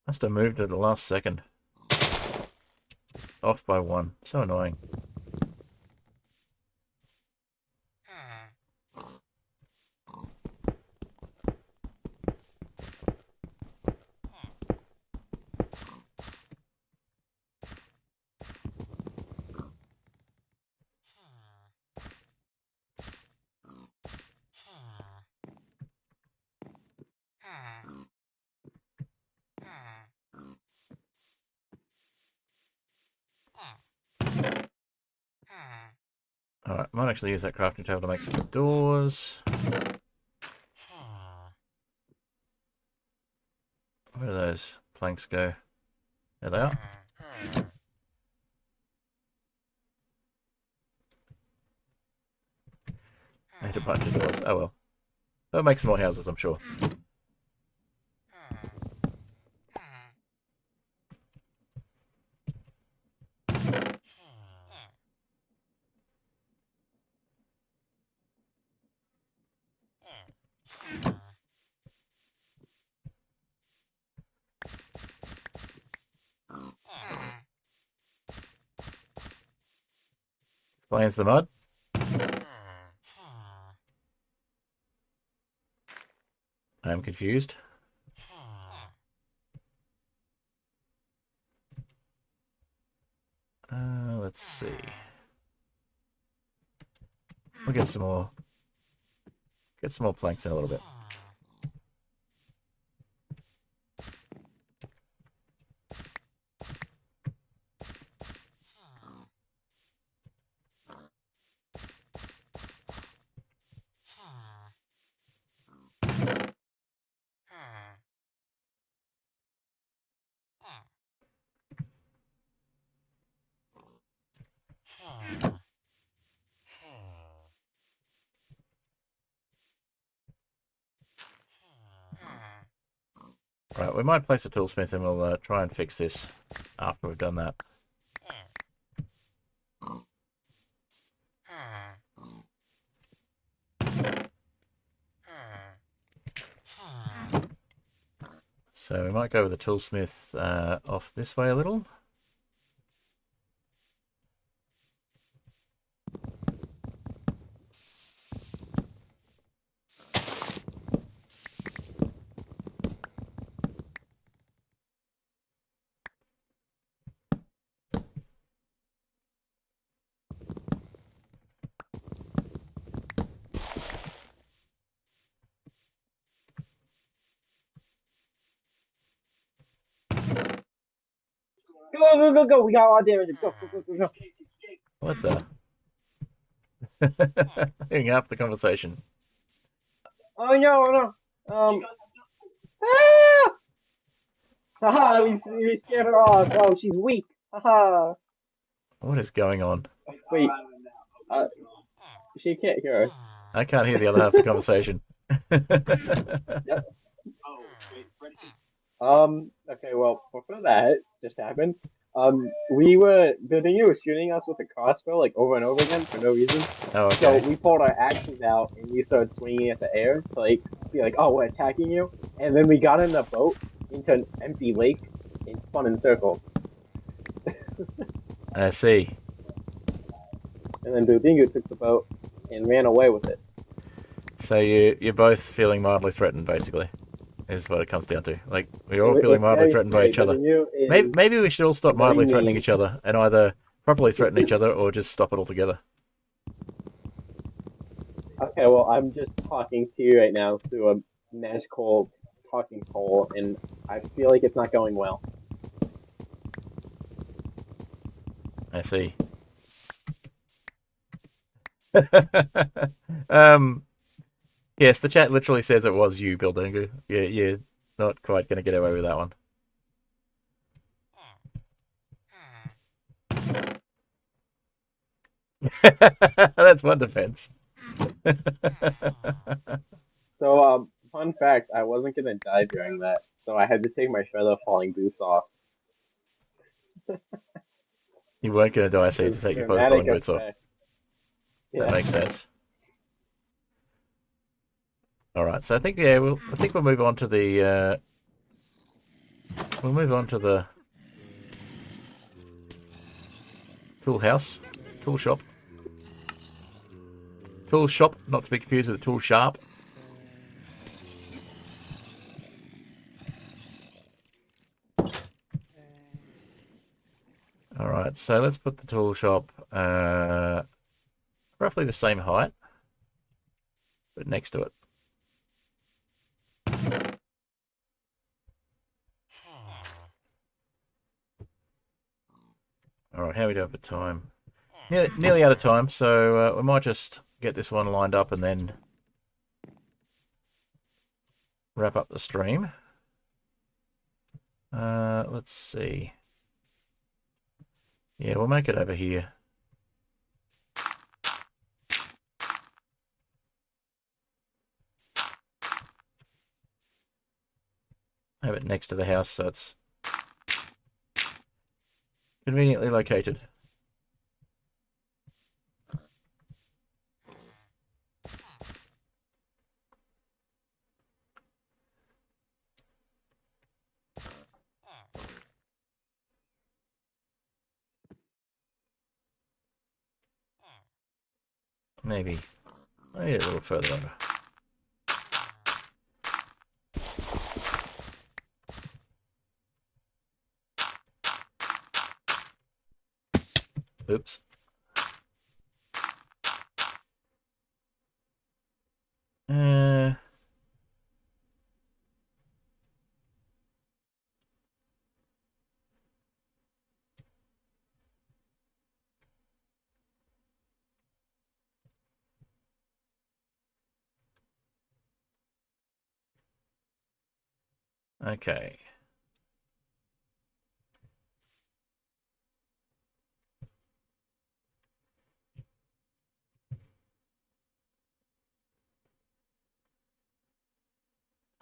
[SPEAKER 1] Must have moved at the last second. Off by 1. So annoying. Alright, might actually use that crafting table to make some doors. Where do those planks go? There they are. I hit a bunch of doors. Oh well. They'll make some more houses, I'm sure. Explains the mud. I am confused. Let's see. We'll get some more planks in a little bit. Right, we might place a toolsmith and we'll try and fix this after we've done that. So we might go with the toolsmith off this way a little.
[SPEAKER 2] Go, go, go, go. We got a lot of damage. Go, go, go, go, go.
[SPEAKER 1] What the? Hearing half the conversation.
[SPEAKER 2] Oh, no, no. Ah! Haha, we scared her off. Oh, she's weak. Haha.
[SPEAKER 1] What is going on?
[SPEAKER 2] Wait. She can't hear us.
[SPEAKER 1] I can't hear the other half of the conversation.
[SPEAKER 2] Yep. Okay, well, before that just happened, the thing you were shooting us with a crossbow, like, over and over again for no reason.
[SPEAKER 1] Oh, okay.
[SPEAKER 2] So we pulled our axes out and we started swinging at the air to, like, be like, oh, we're attacking you. And then we got in the boat into an empty lake and spun in circles.
[SPEAKER 1] I see.
[SPEAKER 2] And then Dudingu took the boat and ran away with it.
[SPEAKER 1] So you're both feeling mildly threatened, basically, is what it comes down to. Like, we're all feeling mildly threatened by each other. Maybe we should all stop mildly threatening each other and either properly threaten each other or just stop it altogether.
[SPEAKER 2] Okay, well, I'm just talking to you right now through a magical talking pole, and I feel like it's not going well.
[SPEAKER 1] I see. Yes, the chat literally says it was you, Bildungu. You're not quite going to get away with that one. That's one defense.
[SPEAKER 2] So, Fun fact, I wasn't gonna die during that, so I had to take my feather falling boots off.
[SPEAKER 1] You weren't going to die, so you had
[SPEAKER 2] Because
[SPEAKER 1] to take your feather
[SPEAKER 2] dramatic
[SPEAKER 1] falling boots off.
[SPEAKER 2] effect.
[SPEAKER 1] That
[SPEAKER 2] Yeah.
[SPEAKER 1] makes sense. All right, so I think we'll move on to the tool house, tool shop, not to be confused with the tool sharp. All right, so let's put the tool shop roughly the same height, but next to it. All right, how are we doing for time? Nearly out of time, so we might just get this one lined up and then wrap up the stream. Let's see. Yeah, we'll make it over here. Have it next to the house so it's conveniently located. Maybe a little further over. Oops. Okay.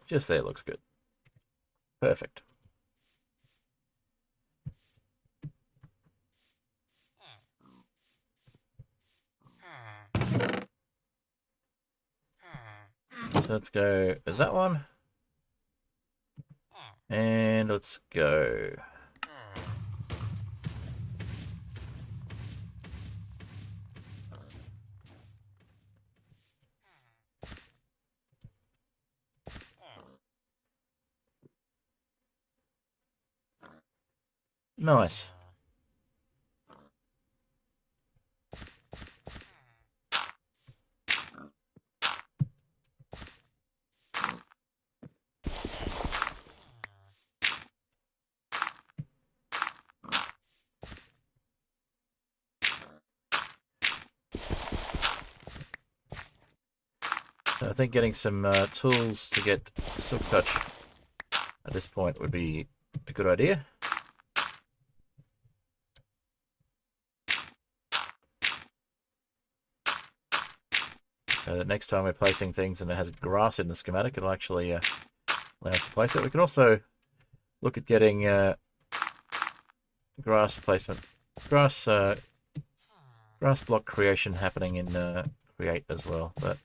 [SPEAKER 1] Just there looks good. Perfect. So let's go with that one. And let's go. Nice. So I think getting some tools to get silk touch at this point would be a good idea. So that next time we're placing things and it has grass in the schematic, it'll actually allow us to place it. We can also look at getting grass placement, grass block creation happening in Create as well. But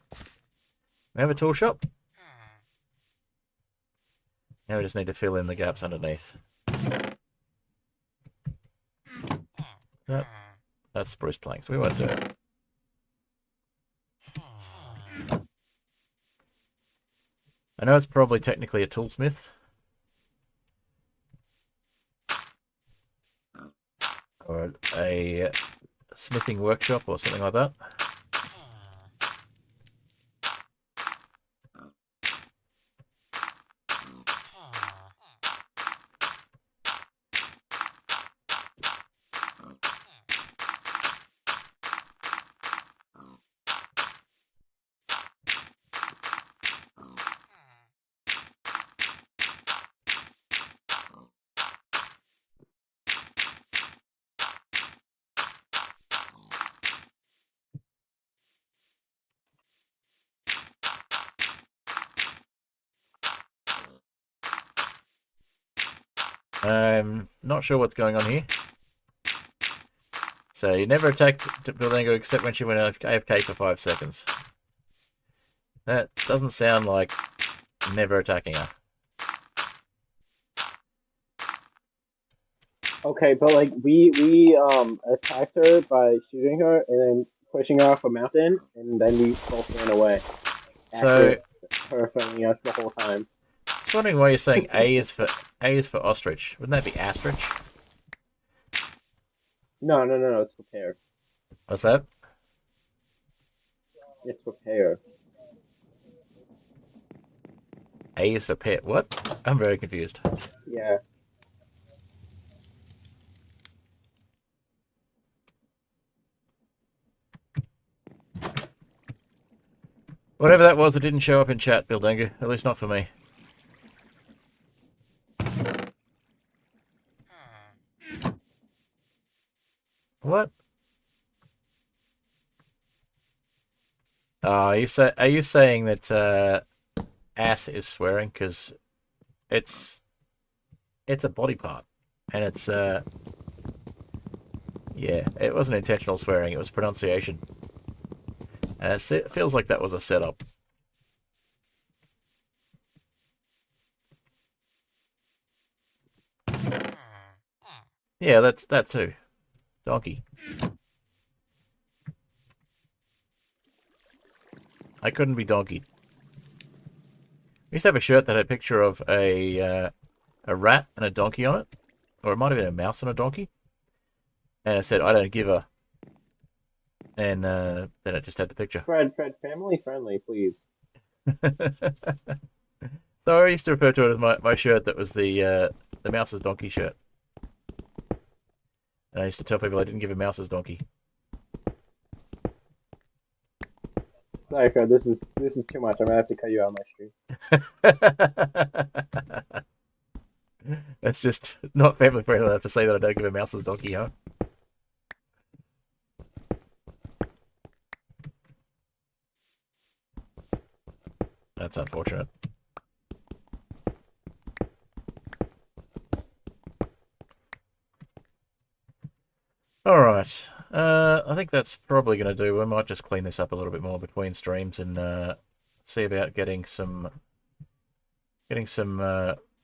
[SPEAKER 1] we have a tool shop. Now we just need to fill in the gaps underneath. That's spruce planks. We won't do it. I know it's probably technically a toolsmith. Or a smithing workshop or something like that. I'm not sure what's going on here. So you never attacked Bildango except when she went AFK for 5 seconds. That doesn't sound like never attacking her.
[SPEAKER 2] Okay, but like we attacked her by shooting her and then pushing her off a mountain, and then we both ran away.
[SPEAKER 1] So
[SPEAKER 2] After her filming us the whole time.
[SPEAKER 1] I was wondering why you're saying A is for ostrich. Wouldn't that be astrich?
[SPEAKER 2] No, it's for pear.
[SPEAKER 1] What's that?
[SPEAKER 2] It's for pear.
[SPEAKER 1] A is for pet. What? I'm very confused.
[SPEAKER 2] Yeah.
[SPEAKER 1] Whatever that was, it didn't show up in chat, Bildango. At least not for me. What? Are you saying that ass is swearing? Because it's a body part, and it's yeah, it wasn't intentional swearing. It was pronunciation, and it feels like that was a setup. Yeah, that's that too. Donkey. I couldn't be donkeyed. We used to have a shirt that had a picture of a rat and a donkey on it. Or it might have been a mouse and a donkey. And it said, I don't give a... And then it just had the picture.
[SPEAKER 2] Fred, family friendly, please.
[SPEAKER 1] So I used to refer to it as my shirt that was the mouse's donkey shirt. And I used to tell people I didn't give a mouse's donkey.
[SPEAKER 2] Sorry, Fred, this is too much. I'm gonna have to cut you out of my stream.
[SPEAKER 1] That's just not family friendly enough to say that I don't give a mouse's donkey, huh? That's unfortunate. Alright. I think that's probably going to do. We might just clean this up a little bit more between streams and see about getting some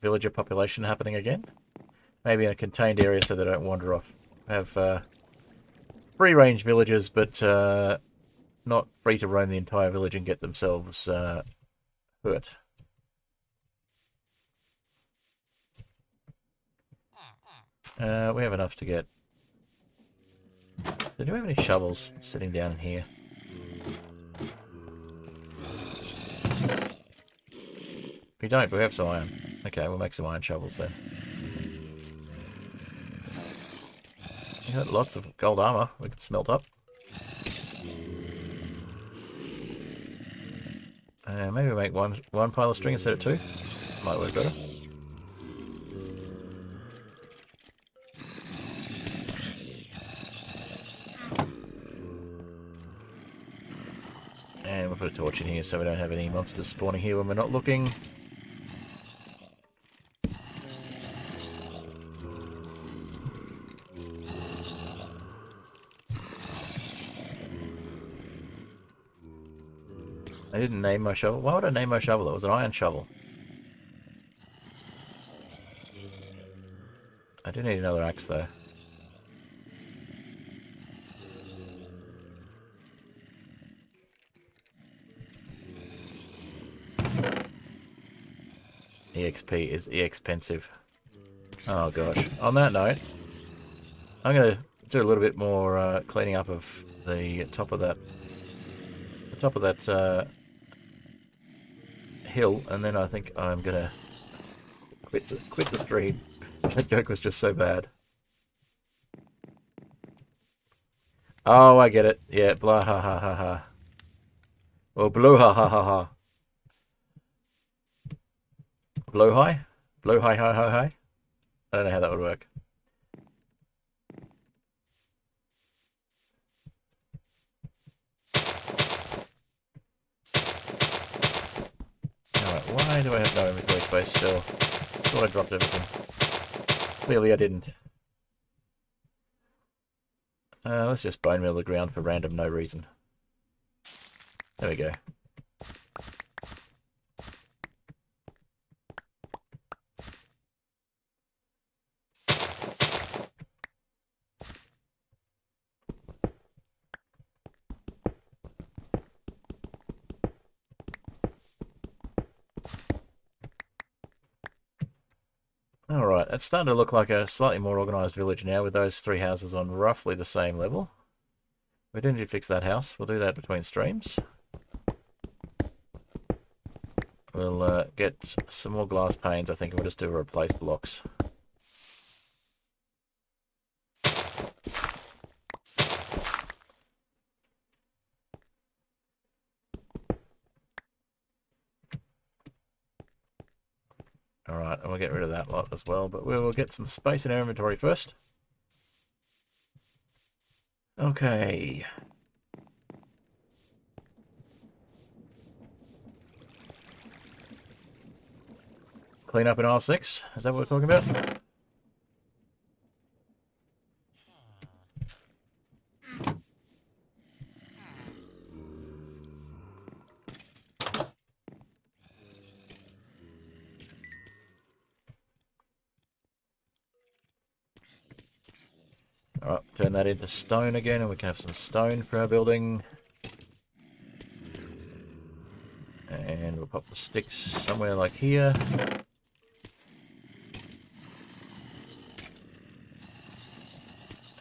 [SPEAKER 1] villager population happening again. Maybe in a contained area so they don't wander off. Have free-range villagers, but not free to roam the entire village and get themselves hurt. We have enough to get. Do we have any shovels sitting down in here? We don't, but we have some iron. Okay, we'll make some iron shovels then. We got lots of gold armor we could smelt up. Maybe we make one pile of string instead of 2. Might work better. And we'll put a torch in here so we don't have any monsters spawning here when we're not looking. I didn't name my shovel. Why would I name my shovel? It was an iron shovel. I do need another axe though. EXP is expensive. Oh gosh. On that note, I'm going to do a little bit more cleaning up of the top of that hill, and then I think I'm going to quit the stream. That joke was just so bad. Oh, I get it. Yeah, blah ha ha ha ha. Or blue ha ha ha ha. Blow high? Blow high hi hi hi? I don't know how that would work. Alright, why do I have no inventory space still? Thought I dropped everything. Clearly I didn't. Let's just bone meal the ground for random no reason. There we go. Alright, it's starting to look like a slightly more organised village now with those 3 houses on roughly the same level. We do need to fix that house. We'll do that between streams. We'll get some more glass panes, I think, and we'll just do replace blocks. Alright, and we'll get rid of that lot as well, but we will get some space in our inventory first. Okay. Clean up in aisle 6, is that what we're talking about? Alright, turn that into stone again, and we can have some stone for our building. And we'll pop the sticks somewhere like here.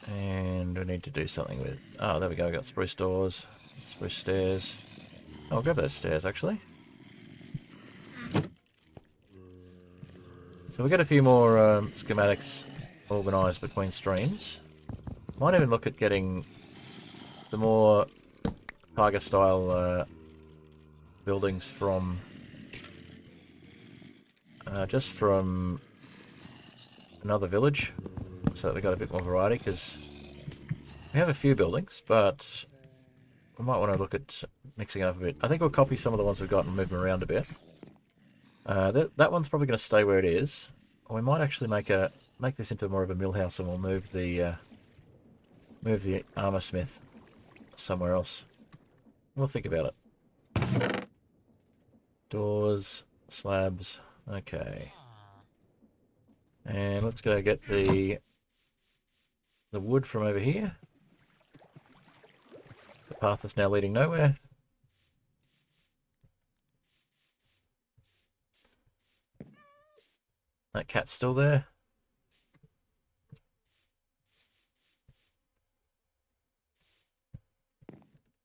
[SPEAKER 1] And we need to do something with... Oh, there we go, we got spruce doors, spruce stairs. Oh, I'll grab those stairs, actually. So we've got a few more schematics organised between streams. Might even look at getting some more Taiga style buildings from just from another village, so that we got a bit more variety, because we have a few buildings, but we might want to look at mixing it up a bit. I think we'll copy some of the ones we've got and move them around a bit. That one's probably going to stay where it is. Or we might actually make this into more of a mill house, and we'll move the armor smith somewhere else. We'll think about it. Doors, slabs, okay. And let's go get the wood from over here. The path is now leading nowhere. That cat's still there.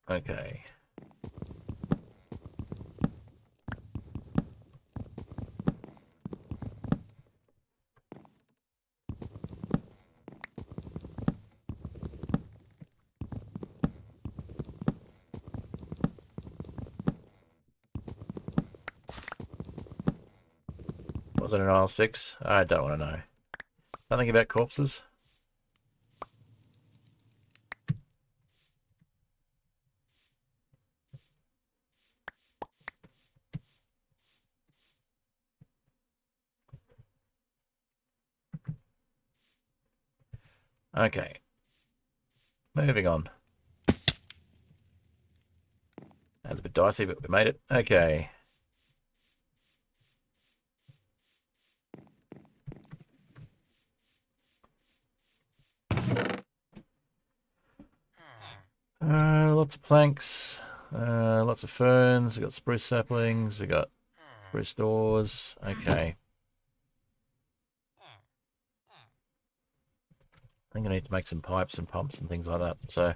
[SPEAKER 1] Okay. Was it an aisle 6? I don't want to know. Something about corpses? Okay. Moving on. That's a bit dicey, but we made it. Okay. Lots of planks, lots of ferns, we've got spruce saplings, we've got spruce doors, okay. I think I need to make some pipes and pumps and things like that, so.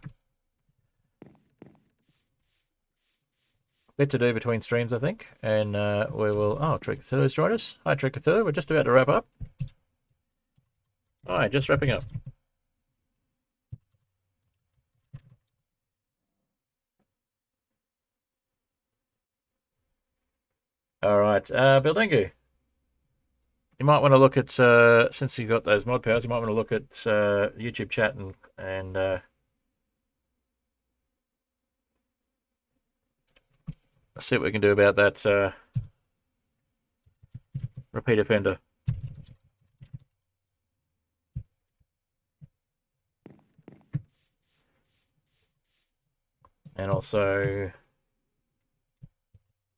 [SPEAKER 1] Bit to do between streams, I think, and we will... Oh, Trickathur's joined us. Hi, Trickathur, we're just about to wrap up. Hi, just wrapping up. Alright, Bildangu. You might want to look at, since you've got those mod powers, you might want to look at YouTube chat and see what we can do about that repeat offender. And also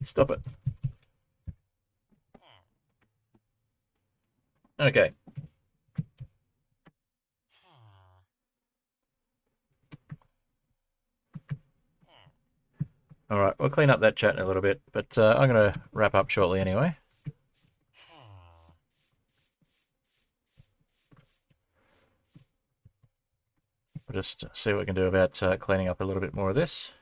[SPEAKER 1] stop it. Okay. Alright, we'll clean up that chat in a little bit, but I'm going to wrap up shortly anyway. We'll just see what we can do about cleaning up a little bit more of this.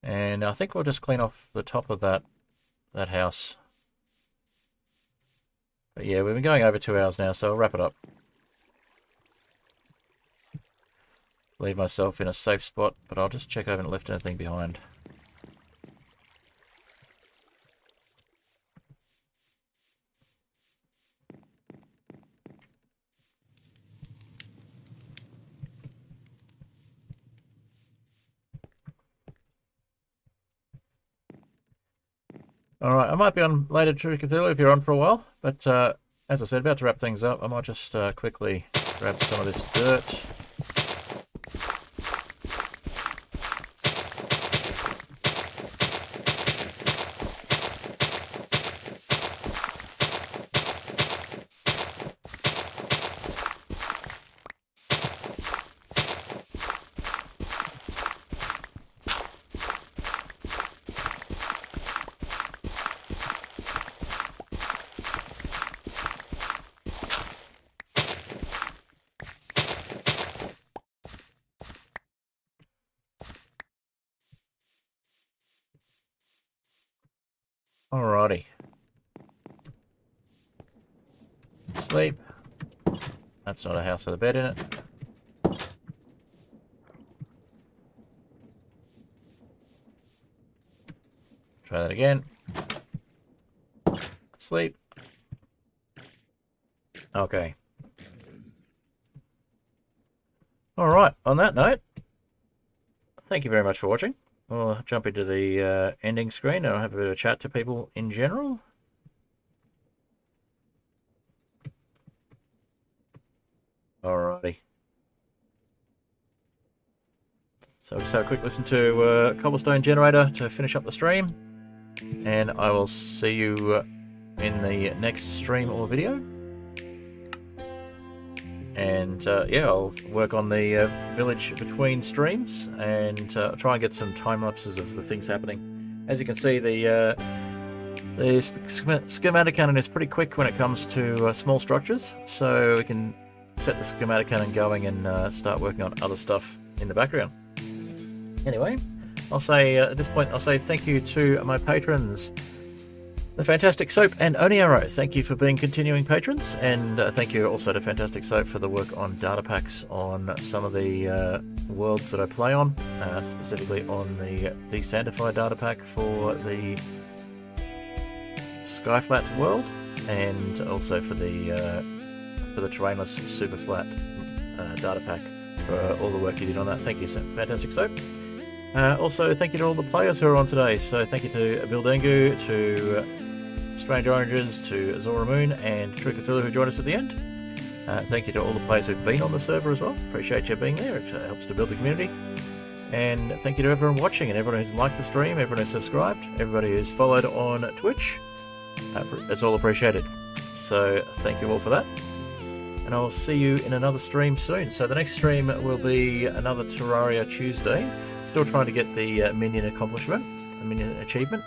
[SPEAKER 1] And I think we'll just clean off the top of that house. But yeah, we've been going over 2 hours now, so I'll wrap it up. Leave myself in a safe spot, but I'll just check I haven't left anything behind. Alright, I might be on later, Tropicana, if you're on for a while, but as I said, about to wrap things up. I might just quickly grab some of this dirt. Alrighty. Sleep. That's not a house with a bed in it. Try that again. Sleep. Okay. Alright, on that note, thank you very much for watching. We'll jump into the ending screen and I'll have a bit of a chat to people in general. Alrighty. So just have a quick listen to Cobblestone Generator to finish up the stream. And I will see you in the next stream or video. And yeah, I'll work on the village between streams and try and get some time lapses of the things happening. As you can see, the Schematicannon is pretty quick when it comes to small structures, so we can set the Schematicannon going and start working on other stuff in the background. Anyway, I'll say at this point, I'll say thank you to my patrons. The Fantastic Soap and Oniaro, thank you for being continuing patrons, and thank you also to Fantastic Soap for the work on data packs on some of the worlds that I play on, specifically on the Desantified data pack for the Skyflat world, and also for the Terrainless Superflat data pack for all the work you did on that. Thank you, Fantastic Soap. Also, thank you to all the players who are on today. So thank you to Bildengu, to Strange Oranges, to Azora Moon, and Tropicana who joined us at the end. Thank you to all the players who've been on the server as well. Appreciate you being there. It helps to build the community. And thank you to everyone watching and everyone who's liked the stream, everyone who's subscribed, everybody who's followed on Twitch. It's all appreciated. So thank you all for that. And I'll see you in another stream soon. So the next stream will be another Terraria Tuesday. Still trying to get the minion accomplishment, the minion achievement.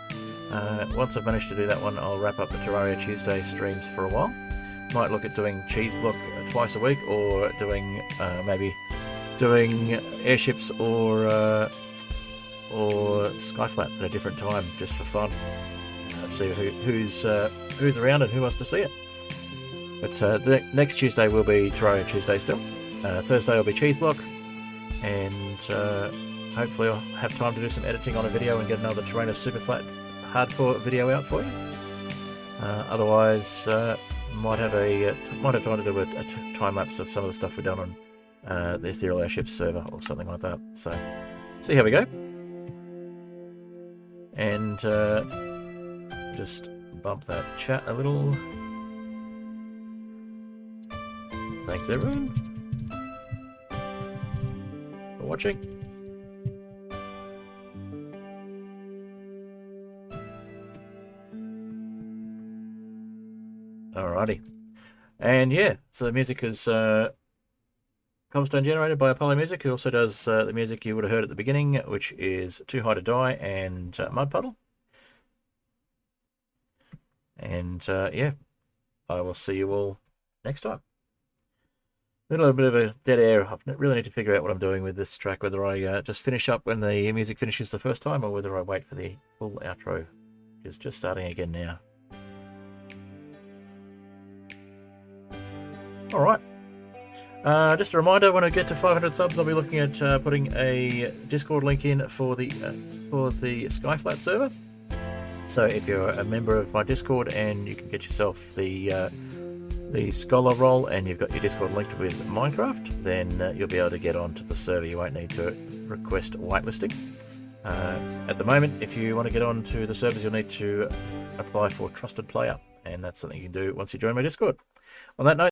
[SPEAKER 1] Once I've managed to do that one, I'll wrap up the Terraria Tuesday streams for a while. Might look at doing cheese block twice a week, or doing maybe doing airships or Skyflat at a different time, just for fun. See who's around and who wants to see it. But the next Tuesday will be Terraria Tuesday still. Thursday will be cheese block, and hopefully I'll have time to do some editing on a video and get another Terrainer Superflat hardcore video out for you. Otherwise, might have time to do a time lapse of some of the stuff we've done on the Aetherial Airships server or something like that. So, see how we go. And just bump that chat a little. Thanks everyone for watching. Alrighty. And yeah, so the music is Cobblestone generated by Apollo Music, who also does the music you would have heard at the beginning, which is Too High to Die and Mud Puddle. And yeah, I will see you all next time. A little bit of a dead air. I really need to figure out what I'm doing with this track, whether I just finish up when the music finishes the first time or whether I wait for the full outro, which is just starting again now. Alright. Just a reminder, when I get to 500 subs, I'll be looking at putting a Discord link in for the Skyflat server. So if you're a member of my Discord and you can get yourself the Scholar role and you've got your Discord linked with Minecraft, then you'll be able to get onto the server. You won't need to request whitelisting. At the moment, if you want to get onto the servers, you'll need to apply for Trusted Player, and that's something you can do once you join my Discord. On that note,